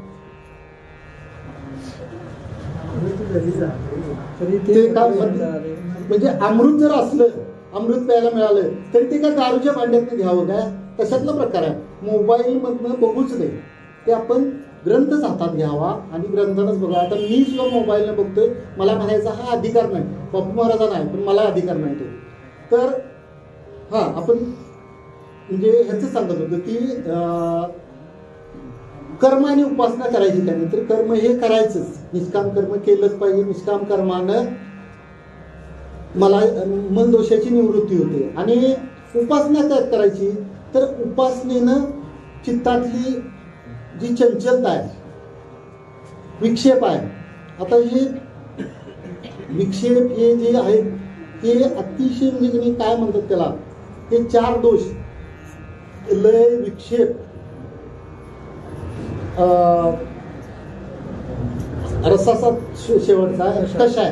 ते काय म्हणजे अमृत जर असलं, अमृत प्यायला मिळालं तरी ते काय दारूच्या भांड्यातनं घ्यावं काय, तशातला प्रकार आहे. मोबाईलमधनं बघूच नाही, ते आपण ग्रंथच हातात घ्यावा आणि ग्रंथानच बघा. आता मी सुद्धा मोबाईलनं बघतोय, मला म्हणायचा हा अधिकार नाही, बापू महाराजा नाही, पण मला अधिकार नाही तो. तर आपण म्हणजे ह्याचं सांगत होतं की कर्म आणि उपासना करायची का नाही, तर कर्म हे करायचंच, निष्काम कर्म केलंच पाहिजे. निष्काम कर्मानं मला मनदोषाची निवृत्ती होते. आणि उपासना काय करायची, तर उपासनेनं चित्तातली जी चंचलता आहे, विक्षेप आहे, आता हे विक्षेप हे जे आहेत हे अतिशय म्हणजे काय म्हणतात त्याला, हे 4 दोष, लय, विक्षेप, रसाचा शेवटचा कषाय.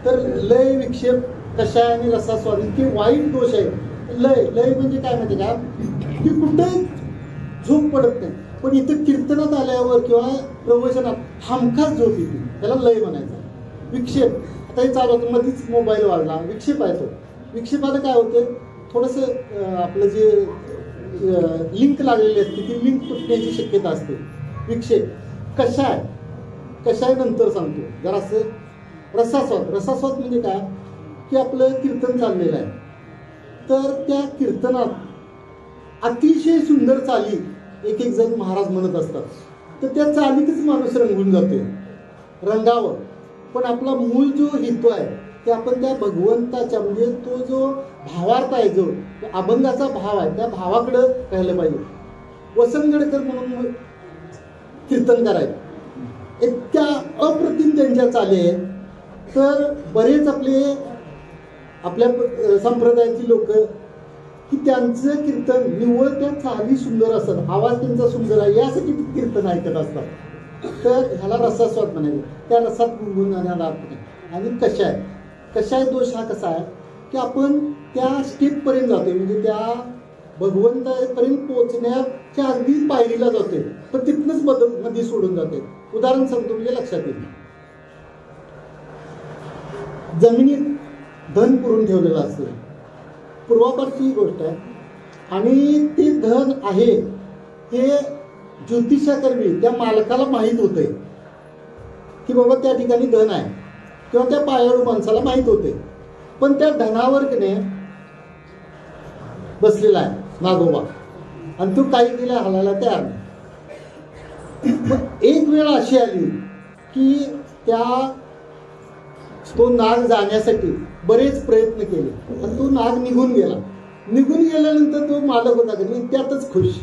तर लय, विक्षेप, कषाय आणि रसास्वाद इतके वाईट दोष आहे. लय म्हणजे काय माहिती का, की कुठेही झोप पडत नाही, पण इथं कीर्तनात आल्यावर किंवा प्रवचनात हमखास झोप येते, त्याला लय म्हणायचा. विक्षेप, आता हे चालू होतं मध्येच मोबाईल वाढला, विक्षेप आहे तो. विक्षेपानं काय होतं, थोडंसं आपलं जे लिंक लागलेली असते ती लिंक तुटण्याची शक्यता असते. विक्षेप. कशाय नंतर सांगतो जरासं. रसास्वाद म्हणजे काय, की आपलं कीर्तन चाललेलं आहे, तर त्या कीर्तनात अतिशय सुंदर चाली एक जण महाराज म्हणत असतात, तर त्या चालीतच माणूस रंगून जातोय, रंगावं. पण आपला मूळ जो हेतू आहे ते आपण त्या भगवंताच्या म्हणजे तो जो भावार्थ आहे, जो अभंगाचा भाव आहे, त्या भावाकडं राहिलं पाहिजे. वसंतगडकर म्हणून कीर्तन करायचं, इतक्या अप्रतिम त्यांच्या चाली आहेत. तर बरेच आपल्या संप्रदायाची लोक की त्यांचं कीर्तन निव्वळ त्या चाली सुंदर असतात, आवाज त्यांचा सुंदर आहे यासाठी कीर्तन ऐकत असतात. तर ह्याला रसास्वाद म्हणायचं, त्या रसात गुंगून जाण्याला अर्थ नाही. आणि कशाय दोष हा कसा आहे की आपण त्या स्टेपपर्यंत जातोय, म्हणजे त्या भगवंतापर्यंत पोहोचण्याच्या अगदी पायरीला जातोय, पण तिथनंच मध्ये सोडून जाते. उदाहरण सांगतो म्हणजे लक्षात येईल. जमिनीत धन पुरून ठेवलेलं असतं, पूर्वापारची ही गोष्ट आहे, आणि ते धन आहे हे ज्योतिषाकर्मी त्या मालकाला माहीत होते की बाबा त्या ठिकाणी धन आहे, किंवा त्या पायाळू माणसाला माहीत होते. पण त्या धनावर की नाही बसलेला आहे नागोबा, आणि तो काही केल्या हलायला तयार नाही. मग एक वेळ अशी आली की तो नाग जाण्यासाठी बरेच प्रयत्न केले, आणि तो नाग निघून गेल्यानंतर तो मालक होता की त्यातच खुश.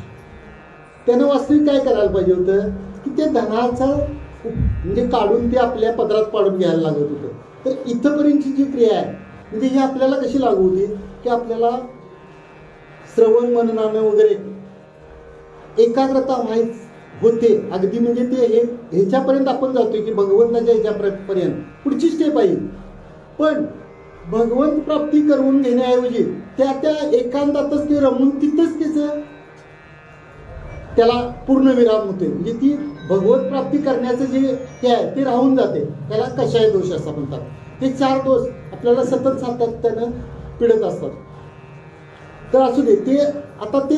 त्यानं वास्तविक काय करायला पाहिजे होतं की ते धनाचा म्हणजे काढून ते आपल्या पदरात पाडून घ्यायला लागत होतं. तर इथंपर्यंतची जी क्रिया आहे म्हणजे ही आपल्याला कशी लागू होती की आपल्याला श्रवण मननानं वगैरे एकाग्रता माहीत होते अगदी, म्हणजे ते ह्याच्यापर्यंत आपण जातोय की भगवंताच्या ह्याच्यापर्यंत पुढची स्टेप आहे. पण भगवंत प्राप्ती करून घेण्याऐवजी त्या एकांतातच ते रमून तिथंच त्याला पूर्ण विराम होते. म्हणजे ती भगवत प्राप्ती करण्याचं जे हे आहे ते राहून जाते. त्याला कषाय दोष असं म्हणतात. ते 4 दोष आपल्याला सतत सातत्यानं पिडत असतात. तर असू दे. ते आता ते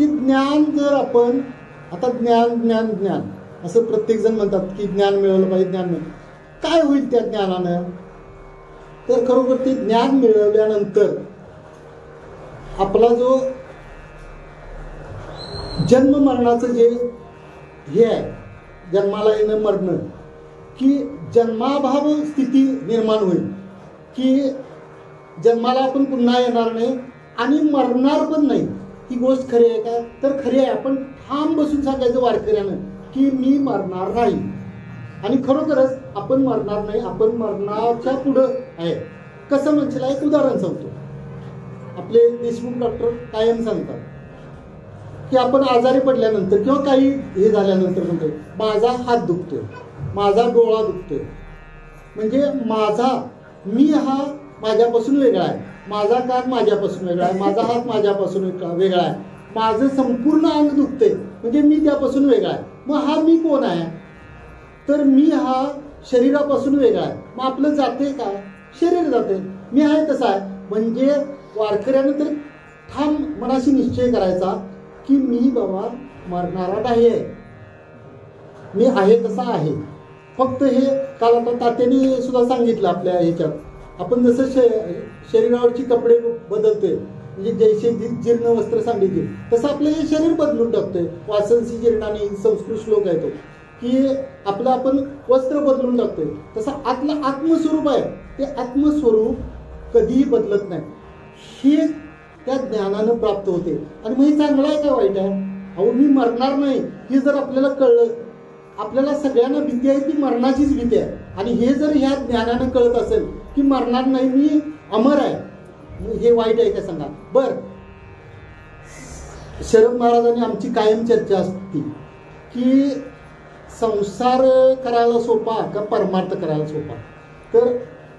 ज्ञान जर आपण आता ज्ञान असं प्रत्येक जण म्हणतात की ज्ञान मिळवलं पाहिजे, ज्ञान मिळवलं. काय होईल त्या ज्ञानानं? तर खरोखर ते ज्ञान मिळवल्यानंतर आपला जो जन्म मरणाचं जे हे आहे, जन्माला येणं मरणं, की जन्माभाव स्थिती निर्माण होईल, की जन्माला आपण पुन्हा येणार नाही आणि मरणार पण नाही. ही गोष्ट खरी आहे का? तर खरी आहे. आपण ठाम बसून सांगायचं वारकऱ्यानं की मी मरणार नाही. आणि खरोखरच आपण मरणार नाही. आपण मरणाच्या पुढं आहे. कसं म्हणशील? एक उदाहरण सांगतो. आपले देशमुख डॉक्टर कायम सांगतात की आपण आजारी पडल्यानंतर किंवा काही हे झाल्यानंतर म्हणतो माझा हात दुखतोय, माझा डोळा दुखतोय, म्हणजे मी हा माझ्यापासून वेगळा आहे, माझा कान माझ्यापासून वेगळा आहे, माझा हात माझ्यापासून वेगळा आहे, माझं संपूर्ण अंग दुखतंय, म्हणजे मी त्यापासून वेगळा आहे. मग हा मी कोण आहे? तर मी हा शरीरापासून वेगळा आहे. मग आपलं जाते का? शरीर जाते. मी आहे तसा आहे. म्हणजे वारकऱ्यानं तर ठाम मनाशी निश्चय करायचा की मी बाबा मरणारा नाही आहे, मी आहे तसा आहे. फक्त हे काल आता तात्याने सुद्धा सांगितलं आपल्या ह्याच्यात, आपण जसं शरीरावरची कपडे बदलतोय, म्हणजे जैसे जीर्ण वस्त्र सांगितले तसं आपलं हे शरीर बदलून टाकतोय. वासनसी जीर्णानी संस्कृत श्लोक आहे तो, की आपलं आपण वस्त्र बदलून टाकतोय. तसं आतलं आत्मस्वरूप आहे, ते आत्मस्वरूप कधीही बदलत नाही. हे त्या ज्ञानानं प्राप्त होते. आणि मग हे चांगलं आहे का वाईट आहे? अहो मी मरणार नाही हे जर आपल्याला कळलं, आपल्याला सगळ्यांना भीती आहे ती मरणाचीच भीती आहे, आणि हे जर ह्या ज्ञानानं कळत असेल की मरणार नाही, मी अमर आहे, हे वाईट आहे का सांगा? बर, शरद महाराजांनी आमची कायम चर्चा असती की संसार करायला सोपा का परमार्थ करायला सोपा? तर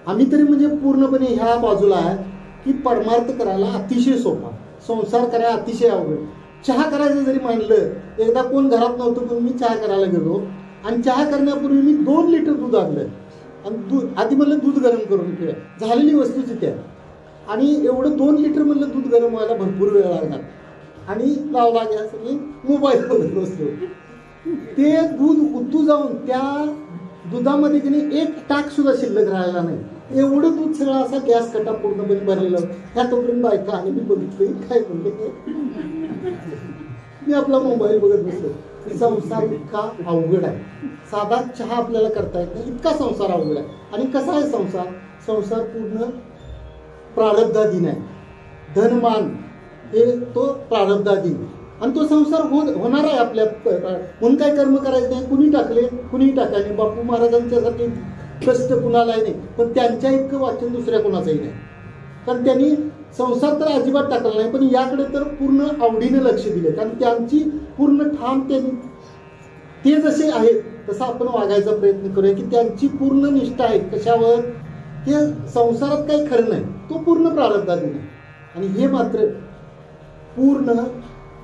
आम्ही तरी म्हणजे पूर्णपणे ह्या बाजूला आहे की परमार्थ करायला अतिशय सोपा, संसार करायला अतिशय अवघड. चहा करायचं जरी म्हणलं, एकदा कोण घरात नव्हतं पण मी चहा करायला गेलो आणि चहा करण्यापूर्वी मी 2 लिटर दूध आणलं आणि आधी म्हणलं दूध गरम करून ठेवा, झालेली वस्तूच इथे. आणि एवढं 2 लिटर म्हणलं दूध गरम व्हायला भरपूर वेळ लागणार, आणि लावला गॅस आणि मोबाईल बघत बसलो. ते दूध उतू जाऊन त्या दुधामध्ये की नाही 1 टाक सुद्धा शिल्लक राहिला नाही. एवढं दूध सगळं असा गॅस कटा पूर्णपणे भरलेलं. ह्या तोपर्यंत बायका आणि मी बघितलं काय म्हणले, मी आपला मोबाईल बघत बसलो. संसार इतका अवघड आहे, साधा चहा आपल्याला करता येत नाही, इतका संसार अवघड आहे. आणि कसा आहे संसार पूर्ण प्रारब्धाधीन आहे. धनमान हे तो प्रारब्धाधीन, आणि तो संसार होणार आहे आपल्या. म्हणून काय कर्म करायचं नाही, कुणी टाकले कुणीही टाकायचे. बापू महाराजांच्यासाठी कष्ट कुणालाही नाही, पण त्यांच्या इतकं वाचन दुसऱ्या कुणाचंही नाही. कारण त्यांनी संसार तर अजिबात टाकला नाही, पण याकडे तर पूर्ण आवडीने लक्ष दिले. कारण त्यांची पूर्ण ठाम ते जसे आहेत तसं आपण वागायचा प्रयत्न करूया, की त्यांची पूर्ण निष्ठा आहे कशावर? हे संसारात काही खरं नाही, तो पूर्ण प्रारब्धाधीन आहे. आणि हे मात्र पूर्ण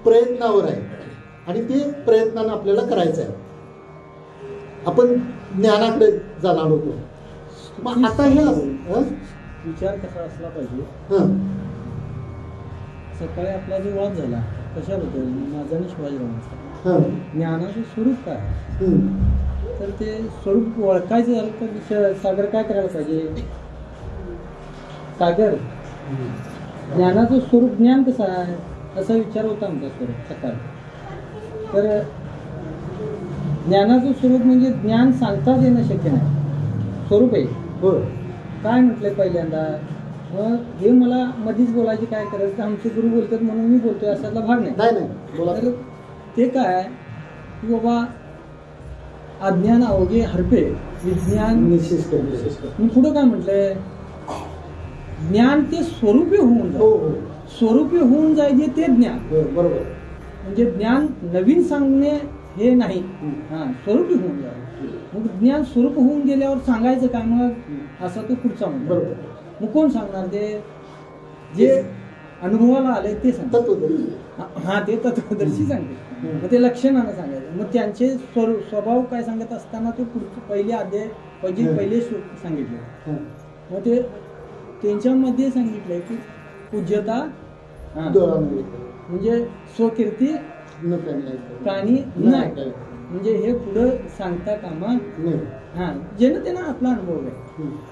प्रयत्नावर आहे, आणि ते प्रयत्नानं आपल्याला करायचं आहे. आपण ज्ञानाकडे जाणार होतो. मग आता हे विचार कसा असला पाहिजे? सकाळी आपला जो वाद झाला कशाबद्दल? माझा आणि शिवाजीरावांचा. ज्ञानाचं स्वरूप काय? तर ते स्वरूप ओळखायचं झालं तर सागर काय करायला पाहिजे? सागर, ज्ञानाचं स्वरूप ज्ञान कसं आहे असा विचार होता आमचा स्वरूप सकाळी. तर ज्ञानाचं स्वरूप म्हणजे ज्ञान सांगताच येणं शक्य नाही, स्वरूप आहे. हो, काय म्हटलंय पहिल्यांदा? मग हे मला मधीच बोलायची काय करायचं? आमचे गुरु बोलतात म्हणून मी बोलतोय असातला भाग नाही. तर ते काय की बाबा अज्ञान अवघे हरपे विज्ञान निशेष. मी पुढं काय म्हटलंय? ज्ञान ते स्वरूपी होऊन जाईल. स्वरूपी होऊन जायचे ते ज्ञान. बरोबर. म्हणजे ज्ञान नवीन सांगणे हे नाही, स्वरूपी होऊन जाईल. मग ज्ञान स्वरूप होऊन गेल्यावर सांगायचं काय? मग असा तो पुढचा म्हणतो. बरोबर. मग कोण सांगणार ते? जे अनुभवाला आले ते सांगतात. तत्वदर्शी. हा, ते तत्वदर्शी सांगते. मग ते लक्षणानं सांगायचं. मग त्यांचे स्वभाव काय सांगत असताना ते पहिले अध्याय पहिले श्लोक सांगितले. मग ते त्यांच्यामध्ये सांगितलंय की पूज्यता म्हणजे स्वकीर्ती प्राणी नाही, म्हणजे हे पुढं सांगता कामा नाही. हा, ज्यानं त्यांना आपला अनुभव आहे.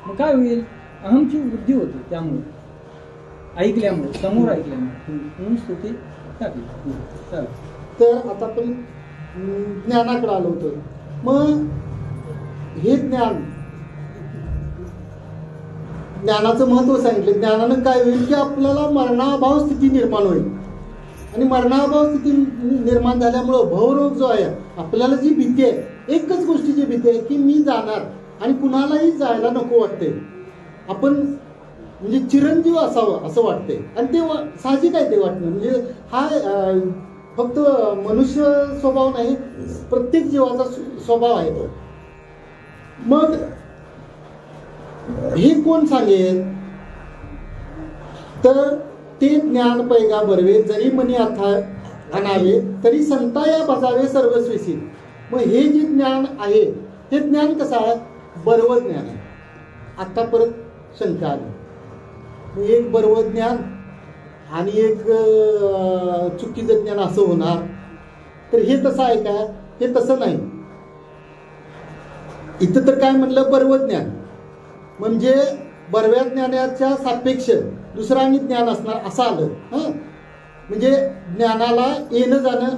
मग काय होईल? अहमची वृद्धी होते त्यामुळे, ऐकल्यामुळे, समोर ऐकल्यामुळे, म्हणून स्तुती टाकली. तर आता आपण ज्ञानाकडे आलो होतो. मग हे ज्ञानाचं महत्व सांगितलं. ज्ञानानं काय होईल की आपल्याला मरणाभाव स्थिती निर्माण होईल. आणि मरणाभाव स्थिती निर्माण झाल्यामुळं भवरोग जो आहे, आपल्याला जी भीती आहे, एकच गोष्टीची भीती आहे की मी जाणार आणि कुणालाही जायला नको वाटते. आपण म्हणजे चिरंजीव असावं असं वाटते. आणि ते साहजिक आहे ते वाटणं. म्हणजे हा फक्त मनुष्य स्वभाव नाही, प्रत्येक जीवाचा स्वभाव आहे तो. मग हे कोण सांगेल? तर ते ज्ञान पैगा बरवे, जरी मनी आणावे तरी संता या भजावे सर्वस्वीसी. मग हे जे ज्ञान आहे, हे ज्ञान कसं आहे? बरवं ज्ञान आहे. आता परत शंका आली, एक बरवं ज्ञान आणि एक चुकीचं ज्ञान असं होणार. तर हे तसं आहे का? हे तसं नाही. इथं तर काय म्हणलं? बरवं ज्ञान म्हणजे बरव्या ज्ञानाच्या सापेक्ष दुसरं आणि ज्ञान असणार असं आलं. म्हणजे ज्ञानाला येणं जाणं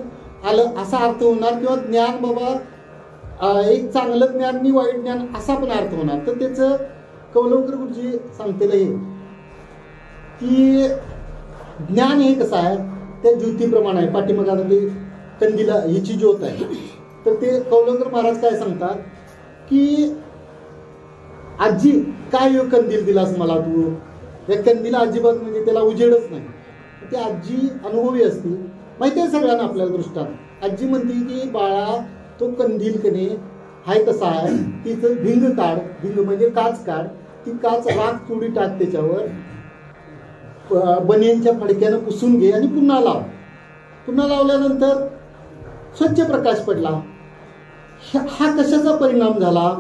आलं असा अर्थ होणार. किंवा ज्ञान बाबा एक चांगलं ज्ञान आणि वाईट ज्ञान असा पण अर्थ होणार. तर त्याचं कौलंकर गुरुजी सांगतेलं हे की ज्ञान हे कसं आहे? त्या ज्योतीप्रमाणे आहे. पाठीमागे आता ते कंदीला हिची ज्योत आहे. तर ते कौलंकर महाराज काय सांगतात की आजी काय योग कंदील दिलास मला तू? या कंदीला अजिबात म्हणजे त्याला उजेडच नाही. ती आजी अनुभवी असते, माहिती आहे सगळ्यांना आपल्याला दृष्टांत. आजी म्हणते की बाळा तो कंदील कने हाय कसा आहे, तिचं भिंग काढ. भिंग म्हणजे काच काढ. ती काच राख चुडी टाक, त्याच्यावर बनियनच्या फडक्यानं पुसून घे आणि पुन्हा लाव. पुन्हा लावल्यानंतर स्वच्छ प्रकाश पडला. हा कशाचा परिणाम झाला?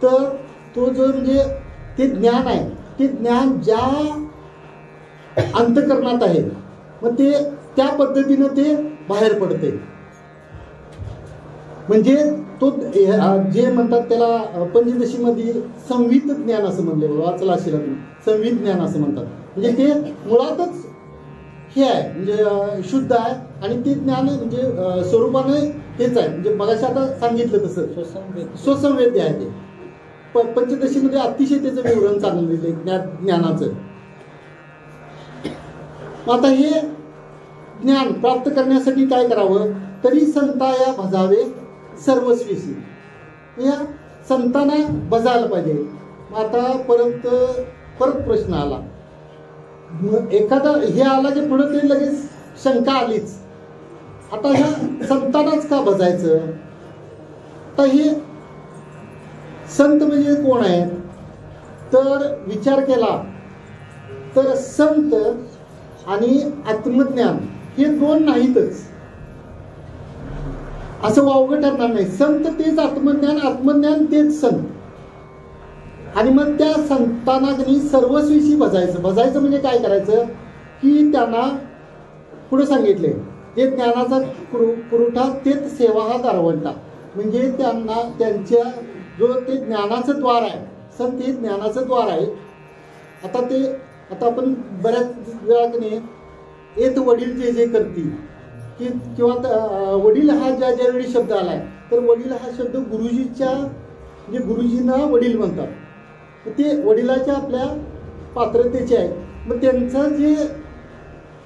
तर तो जो म्हणजे ते ज्ञान आहे, ते ज्ञान ज्या अंतःकरणात आहे, मग ते त्या पद्धतीनं ते बाहेर पडते. म्हणजे तो जे म्हणतात त्याला पंचदशीमध्ये संवित ज्ञान असं म्हणले, वाचला असेल तुम्ही, संवित ज्ञान असं म्हणतात. म्हणजे ते मुळातच हे आहे, म्हणजे शुद्ध आहे. आणि ते ज्ञान म्हणजे स्वरूपाने हेच आहे. म्हणजे मगाशी आता सांगितलं तसं स्वसंवेद्य आहे. ते पंचदशीमध्ये अतिशय त्याचं विवरण चांगलं दिलंय ज्ञानाचं. आता हे ज्ञान प्राप्त करण्यासाठी काय करावं? तरी संता या भजावे सर्वस्वीसी. या संतांना भजायला पाहिजे. आता परत प्रश्न आला. एखादा हे आला की पुढे ते लगेच शंका आलीच. आता ह्या संतांनाच का भजायचं? आता हे संत म्हणजे कोण आहेत? तर विचार केला तर संत आणि आत्मज्ञान हे दोन नाहीतच, असं वावगं ठरणार नाही. संत तेच आत्मज्ञान, आत्मज्ञान तेच संत. आणि मग त्या संतांना सर्वस्वीशी भजायचं. भजायचं म्हणजे काय करायचं की त्यांना पुढे सांगितले जे ज्ञानाचा पुरवठा तेच सेवा हा दारवंटा. म्हणजे त्यांना त्यांच्या जो ते ज्ञानाचं द्वार आहे, संत हे ज्ञानाचं द्वार आहे. आता आपण बऱ्याच वेळा येत वडील जे जे करतील की किंवा वडील हा ज्यावेळी शब्द आलाय, तर वडील हा शब्द गुरुजीच्या म्हणजे गुरुजींना वडील म्हणतात. ते वडिलाच्या आपल्या पात्रतेचे आहे. मग त्यांचं जे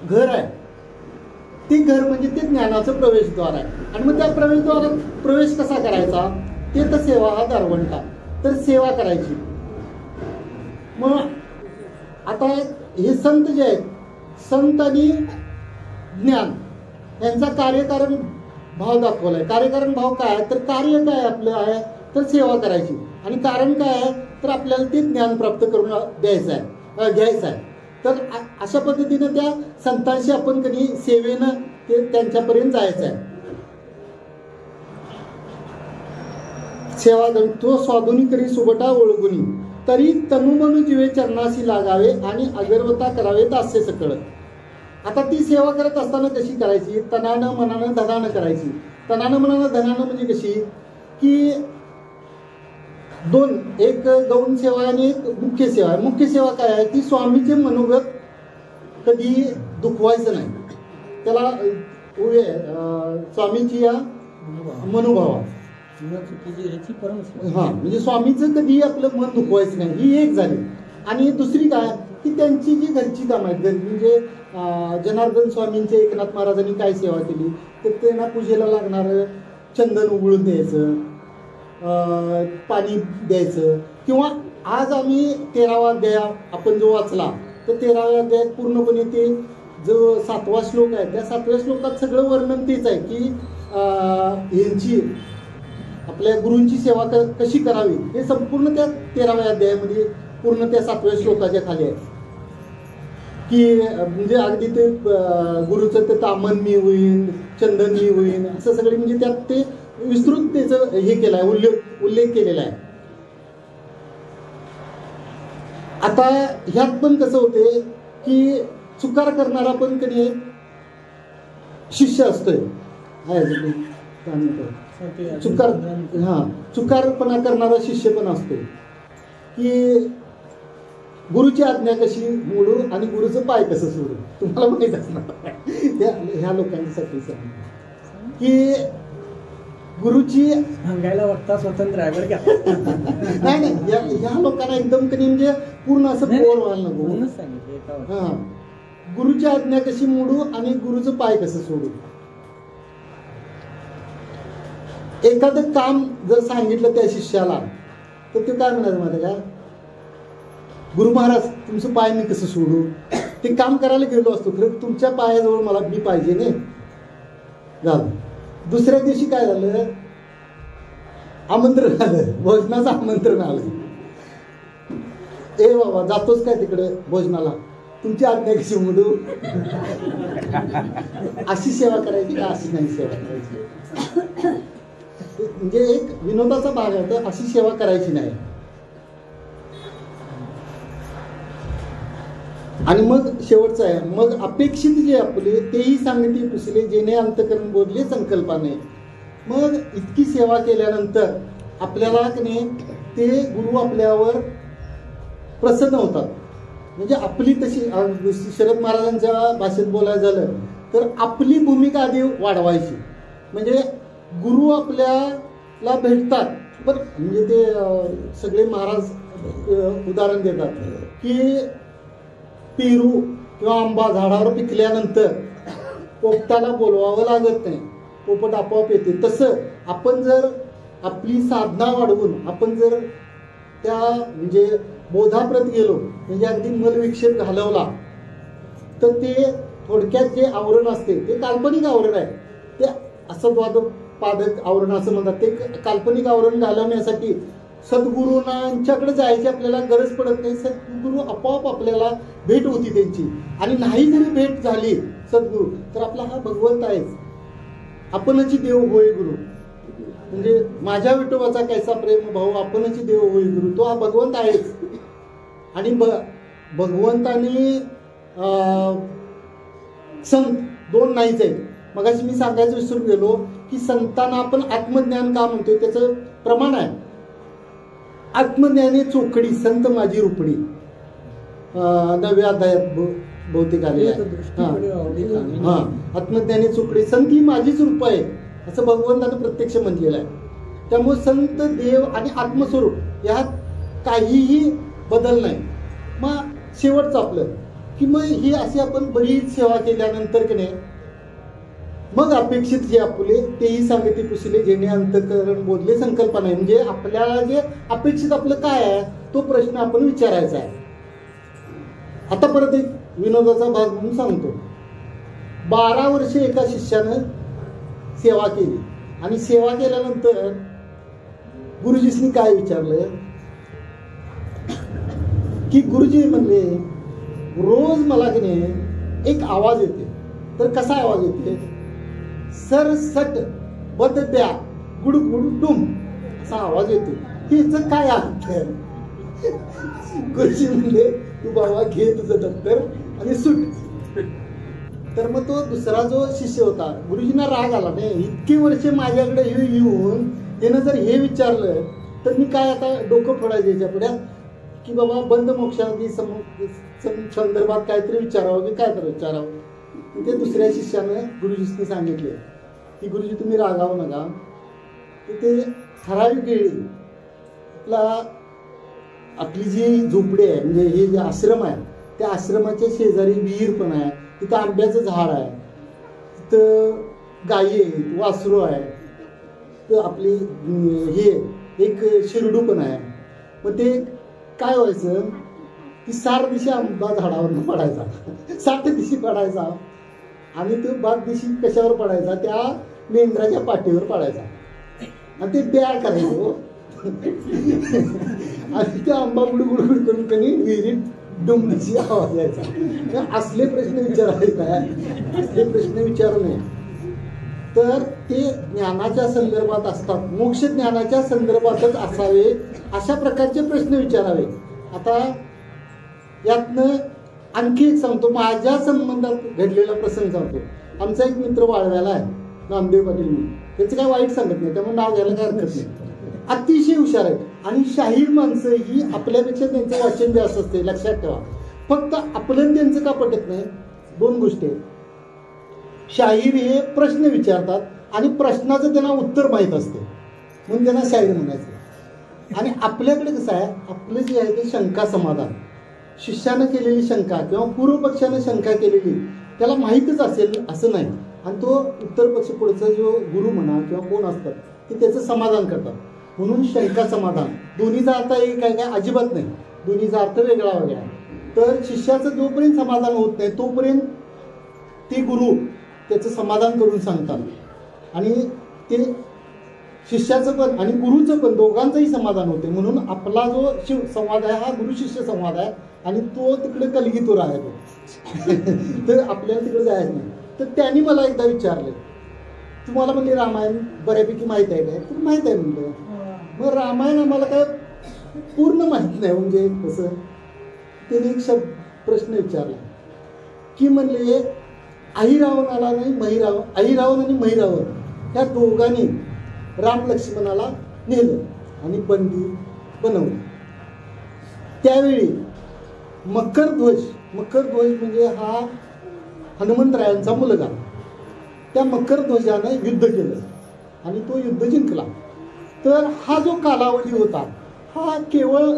घर आहे ते घर म्हणजे ते ज्ञानाचं प्रवेशद्वार आहे. आणि मग त्या प्रवेशद्वारात प्रवेश कसा करायचा? ते तर सेवा हा दारवंटा. तर सेवा करायची. मग आता हे संत जे आहेत, संत आणि ज्ञान यांचा कार्यकारण भाव दाखवलाय. कार्यकारण भाव काय आहे? तर कार्य काय आपलं आहे? तर सेवा करायची. आणि कारण काय आहे तर आपल्याला ते ज्ञान प्राप्त करून घ्यायचं आहे. तर अशा पद्धतीनं त्या संतांशी आपण कधी सेवेनं ते त्यांच्यापर्यंत जायचं आहे. सेवा तो स्वाधुनी करी सुबटा ओळखुनी तरी तनुमनु जीवे चरणाशी लागावे आणि अगरवता करावे दास्य सकळ. आता ती सेवा करत असताना कशी करायची? तनानं मनानं धनानं करायची. तनानं मनानं धनानं म्हणजे कशी की एक गौण सेवा आणि एक मुख्य सेवा आहे. मुख्य सेवा काय आहे की स्वामीचे मनोगत कधी दुखवायचं नाही. त्याला स्वामीची या मनोभावा म्हणजे स्वामीचं कधी आपलं मन दुखवायचं नाही, ही एक झाली. आणि दुसरी काय की त्यांची जी घरची कामं आहेत, म्हणजे जनार्दन स्वामींचे एकनाथ महाराजांनी काय सेवा केली तर त्यांना पूजेला लागणारं चंदन उघळून द्यायचं, पाणी द्यायचं. किंवा आज आम्ही 13वा अध्याय आपण जो वाचला तर 13व्या अध्यायात पूर्णपणे ते जो 7वा श्लोक आहे त्या 7व्या श्लोकात सगळं वर्णन तेच आहे की यांची आपल्या गुरूंची सेवा कशी करावी हे संपूर्ण त्या 13व्या अध्यायामध्ये पूर्ण त्या 7व्या श्लोकाच्या खाली आहे. की म्हणजे अगदी ते गुरुचं ते तामन मी होईन, चंदन मी होईन, असं सगळे म्हणजे त्यात ते विस्तृत त्याचं हे केलं आहे, उल्लेख केलेला आहे. आता ह्यात पण कसं होते की चुकार करणारा पण कधी शिष्य असतोय, चुकारपणा करणारा शिष्य पण असतो की गुरुची आज्ञा कशी मोडू आणि गुरुचं पाय कसं सोडू. तुम्हाला माहित असणार ह्या लोकांसाठी की गुरुची सांगायला वक्ता स्वतंत्र आहे बरं का. नाही ह्या लोकांना एकदम कधी म्हणजे पूर्ण असं बोर व्हायला नको. हा, गुरुची आज्ञा कशी मोडू आणि गुरुचं पाय कसं सोडू. एखादं काम जर सांगितलं त्या शिष्याला तर ते काय म्हणायचं माहिती का, गुरु महाराज तुमचं पाय मी कसं सोडू. ते काम करायला गेलो असतो खरं तुमच्या पायाजवळ मला मी पाहिजे नाही झालं. दुसऱ्या दिवशी काय झालं, आमंत्रण आलं, भोजनाचं आमंत्रण आलं. ए बाबा जातोच काय तिकडे भोजनाला, तुमची आज्ञा कशी मोडू. अशी सेवा करायची का अशी नाही सेवा करायची. म्हणजे एक विनोदाचा भाग आहे, तर अशी सेवा करायची नाही. आणि मग शेवटचं आहे, मग अपेक्षित जे आपले तेही सांगती पुसले जेणे अंतकरण बोलले संकल्पाने. मग इतकी सेवा केल्यानंतर आपल्याला कने ते गुरु आपल्यावर प्रसन्न होतात. म्हणजे आपली तशी शरद महाराजांच्या भाषेत बोलायचं झालं तर आपली भूमिका आधी वाढवायची. म्हणजे गुरु आपल्याला भेटतात पण म्हणजे ते सगळे महाराज उदाहरण देतात की पेरू किंवा आंबा झाडावर पिकल्यानंतर पोपटाला बोलवावं लागत नाही, पोपट आपोआप येते. तसं आपण जर आपली साधना वाढवून आपण जर त्या म्हणजे बोधाप्रत गेलो, म्हणजे अगदी मलविक्षेप घालवला तर ते थोडक्यात जे आवरण असते ते काल्पनिक आवरण आहे. ते असद्वादपादक आवरण असं म्हणतात. ते काल्पनिक आवरण घालवण्यासाठी सद्गुरूंच्याकडे जायची आपल्याला गरज पडत नाही. सद्गुरू आपोआप आपल्याला भेट होती त्यांची. आणि नाही जरी भेट झाली सद्गुरू तर आपला हा भगवंत आहेच. आपणची देव होय गुरु, म्हणजे माझ्या विठोबाचा कैसा प्रेम भाऊ आपणची देव होय गुरु, तो हा भगवंत आहेच. आणि भगवंताने संत दोन नाहीच आहेत. मगाशी मी सांगायचं विसरून गेलो की संतांना आपण आत्मज्ञान का म्हणतोय त्याचं प्रमाण आहे. आत्मज्ञाने चोखडी संत माझी रुपडी 9व्या अध्यायात बहुतेक आले आहे. हा, आत्मज्ञाने चोखडी संत ही माझीच रूप आहे असं भगवंतानं प्रत्यक्ष म्हटलेलं आहे. त्यामुळे संत देव आणि आत्मस्वरूप यात काहीही बदल नाही. मग शेवटचं आपलं की मग ही अशी आपण बरीच सेवा केल्यानंतर की नाही मग अपेक्षित जे आपले तेही सांगते पुसले जेणे अंतकरण बोलले संकल्पना नाही. म्हणजे आपल्याला जे अपेक्षित आपलं काय आहे तो प्रश्न आपण विचारायचा आहे. आता परत एक विनोदाचा भाग म्हणून सांगतो. 12 वर्षे एका शिष्यानं सेवा केली आणि सेवा केल्यानंतर गुरुजींनी काय विचारलं की गुरुजी म्हणले रोज मला की नाही एक आवाज येते. तर कसा आवाज येते? सर सट बद द्या गुड गुड डुम असा आवाज येतो. हिचं काय अर्थ आहे? गुरुजी म्हणले तू बाबा घे तुझं दप्तर आणि सुट. तर मग तो दुसरा जो शिष्य होता, गुरुजींना राग आला नाही, इतकी वर्ष माझ्याकडे येऊन त्यानं जर हे विचारलं तर मी काय आता डोकं फोडायचं याच्या पुढे की बाबा बंद मोक्षादी संदर्भात काहीतरी विचारावं की काय तर विचारावं. ते दुसऱ्या शिष्यानं गुरुजींनी सांगितले की गुरुजी तुम्ही रागावू नका, की ते ठराविक वेळी आपली जी झोपडी आहे म्हणजे हे जे आश्रम आहे त्या आश्रमाच्या शेजारी विहीर पण आहे, तिथं आंब्याचं झाड आहे, तिथं गायी आहेत, वासरू आहे, तर आपली हे एक शिरडू पण आहे. मग ते काय व्हायचं की 7 दिवशी आंबा झाडावर पडायचा, 7 दिवशी पडायचा आणि तो 5 दिवशी कशावर पडायचा? त्या मेंढराच्या पाठीवर पडायचा आणि ते ब्या करायचं आणि त्या आंबा गुडगुड करून त्यांनी विहिरीत डुंबची आवाज यायचा. असले प्रश्न विचारायचे काय? असले प्रश्न विचारू नये. तर ते ज्ञानाच्या संदर्भात असतात, मोक्ष ज्ञानाच्या संदर्भातच असावे अशा प्रकारचे प्रश्न विचारावे. आता यातनं आणखी एक सांगतो, माझ्या संबंधात घडलेला प्रसंग सांगतो. आमचा एक मित्र वाळव्याला आहे, नामदेव पाटील म्हणून, त्याचं काय वाईट सांगत नाही, त्यामुळे नाव घ्यायला काय हरकत नाही. अतिशय हुशार आहे आणि शाहीर माणसं ही आपल्यापेक्षा त्यांचं वाचन जास्त असते, लक्षात ठेवा. फक्त आपलं त्यांचं का पटत नाही? 2 गोष्टी आहेत. शाहीर हे प्रश्न विचारतात आणि प्रश्नाचं त्यांना उत्तर माहीत असते म्हणून त्यांना शाहीर म्हणायचं. आणि आपल्याकडे कसं आहे, आपलं जे आहे ते शंका समाधान, शिष्यानं केलेली शंका किंवा पूर्वपक्षानं शंका केलेली त्याला माहीतच असेल असं नाही, आणि तो उत्तर पक्ष पुढचा जो गुरु म्हणा किंवा कोण असतात ते त्याचं समाधान करतात. म्हणून शंका समाधान दोन्हीचा अर्थ एक आहे काय? अजिबात नाही, दोन्हीचा अर्थ वेगळा वेगळा आहे. तर शिष्याचं जोपर्यंत समाधान होत नाही तोपर्यंत ते गुरु त्याचं समाधान करून सांगतात आणि ते शिष्याचं पण आणि गुरुचं पण दोघांचंही समाधान होते. म्हणून आपला जो शिव संवाद आहे हा गुरु शिष्य संवाद आहे आणि तो तिकडे कलगीतूर आहे तो तर आपल्याला तिकडे जायचं नाही. तर त्यांनी मला एकदा विचारले, तुम्हाला म्हणजे रामायण बऱ्यापैकी माहीत आहे काय? तर माहीत आहे म्हणलं. मग रामायण आम्हाला काय पूर्ण माहीत नाही म्हणजे कसं. त्याने एक प्रश्न विचारला की म्हणले आई रावणाला नाही महिरावण, आई रावण आणि महिरावण या दोघांनी राम लक्ष्मणाला नेलं आणि बंदी बनवलं. त्यावेळी मकरध्वज म्हणजे हा हनुमंतरायांचा मुलगा, त्या मकरध्वजानं युद्ध केलं आणि तो युद्ध जिंकला. तर हा जो कालावधी होता हा केवळ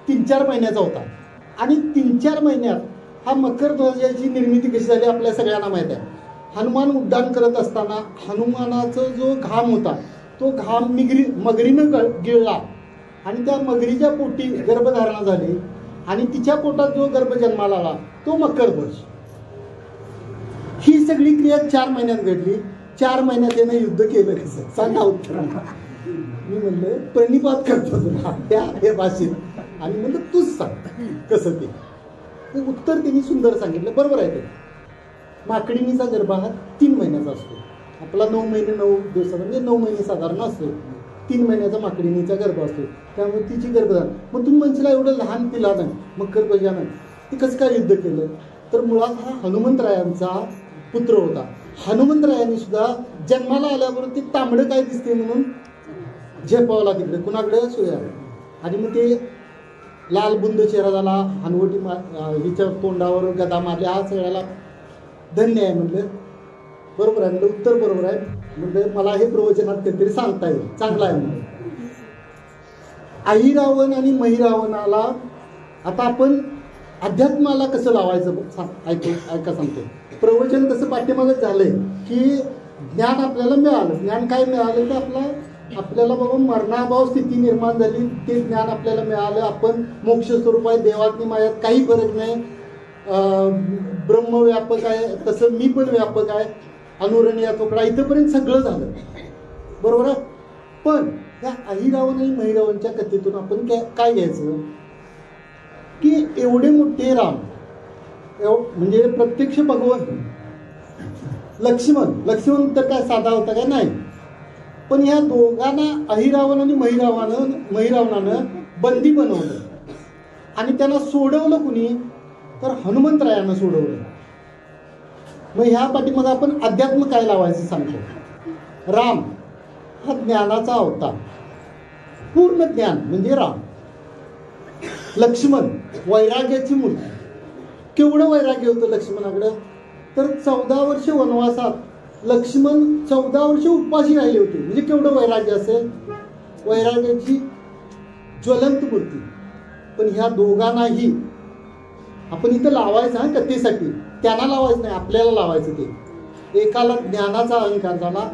3-4 महिन्याचा होता आणि 3-4 महिन्यात हा मकरध्वजाची निर्मिती कशी झाली आपल्या सगळ्यांना माहीत आहे. हनुमान उड्डाण करत असताना हनुमानाचा जो घाम होता तो घाम मगरीनं गिळला आणि त्या मगरीच्या पोटी गर्भधारणा झाली आणि तिच्या पोटात जो गर्भ जन्माला आला तो मकरध्वज. ही सगळी क्रिया 4 महिन्यात घडली. 4 महिन्यात त्यानं युद्ध केलं कसं सांगा उत्तर. मी म्हणलं प्रणिपात करतो तुला त्या भाषेत आणि म्हणलं तूच सांग कसं ते. उत्तर त्यांनी सुंदर सांगितलं. बरोबर आहे ते. माकडिणीचा गर्भ हा 3 महिन्याचा असतो. आपला 9 महिने 9 दिवसाचा म्हणजे 9 महिने साधारण असतो. 3 महिन्याचा माकडिणीचा गर्भ असतो, त्यामुळे तिची गर्भधारण. मग तुम्ही म्हणशीला एवढं लहान पिलानं मकरध्वजानं ते कसं काय युद्ध केलं? तर मुळात हा हनुमंतरायांचा पुत्र होता. हनुमंतरायांनी सुद्धा जन्माला आल्याबरोबर ते तांबडं काय दिसते म्हणून झेपावला तिकडे कुणाकडे सोया आणि मग ते लाल बुंद चेहरा झाला, हनवटी हिच्या तोंडावर गदा मारल्या. हा सगळ्याला धन्य आहे म्हणलं. बरोबर आहे म्हणलं, उत्तर बरोबर आहे म्हणलं. मला हे प्रवचनात कधीतरी सांगता येईल, चांगलं आहे म्हणलं. आई रावण आणि महिरावणाला आता आपण अध्यात्माला कसं लावायचं ऐका सांगतो. प्रवचन तसं पाठीमागच झालंय की ज्ञान आपल्याला मिळालं. ज्ञान काय मिळालं तर आपल्याला बाबा मरणाभाव स्थिती निर्माण झाली, ते ज्ञान आपल्याला मिळालं. आपण मोक्ष स्वरूप आहे, देवातनी मायात काही फरक नाही, ब्रह्म व्यापक आहे, तसं मी पण व्यापक आहे, अनुरणीय तुकडा, इथंपर्यंत सगळं झालं. बरोबर आहे. पण या अहिरावण आणि महिरावणच्या कथेतून आपण काय घ्यायचं की एवढे मोठे राम म्हणजे प्रत्यक्ष भगवान लक्ष्मण तर काय साधा होता काय नाही, पण ह्या दोघांना अहिरावण आणि महिरावणानं बंदी बनवलं आणि त्यांना सोडवलं कुणी तर हनुमंतरायानं सोडवलं. मग ह्या पाठीमागे आपण अध्यात्म काय लावायचं सांगतो. राम हा ज्ञानाचा अवतार, पूर्ण ज्ञान म्हणजे राम. लक्ष्मण वैराग्याची मूर्ती. केवढं वैराग्य होतं लक्ष्मणाकडं तर 14 वर्ष वनवासात लक्ष्मण 14 वर्ष उपाशी राहिले होते. म्हणजे केवढं वैराग्य असेल, वैराग्याची ज्वलंत मूर्ती. पण ह्या दोघांनाही आपण इथं लावायचं हा कथेसाठी, त्यांना लावायचं नाही, आपल्याला लावायचं. ते एकाला ज्ञानाचा अहंकार झाला,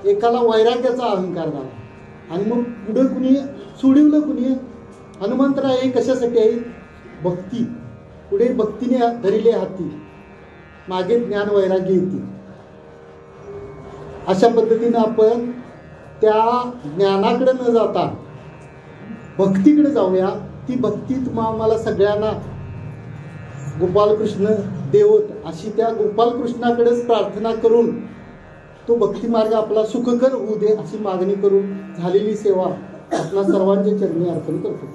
एकाला वैराग्याचा अहंकार झाला आणि मग पुढे कुणी सोडवलं कुणी हनुमंतराय. हे कशासाठी आहे? भक्ती. पुढे भक्तीने धरिले हाती, मागे ज्ञान वैराग्य येते. अशा पद्धतीनं आपण त्या ज्ञानाकडे न जाता भक्तीकडे जाऊया. ती भक्ती आम्हाला सगळ्यांना गोपालकृष्ण देवत अशी त्या गोपालकृष्णाकडेच प्रार्थना करून तो भक्ती मार्ग आपला सुखकर होऊ दे अशी मागणी करून झालेली सेवा आपल्या सर्वांच्या चरणी अर्पण करतो.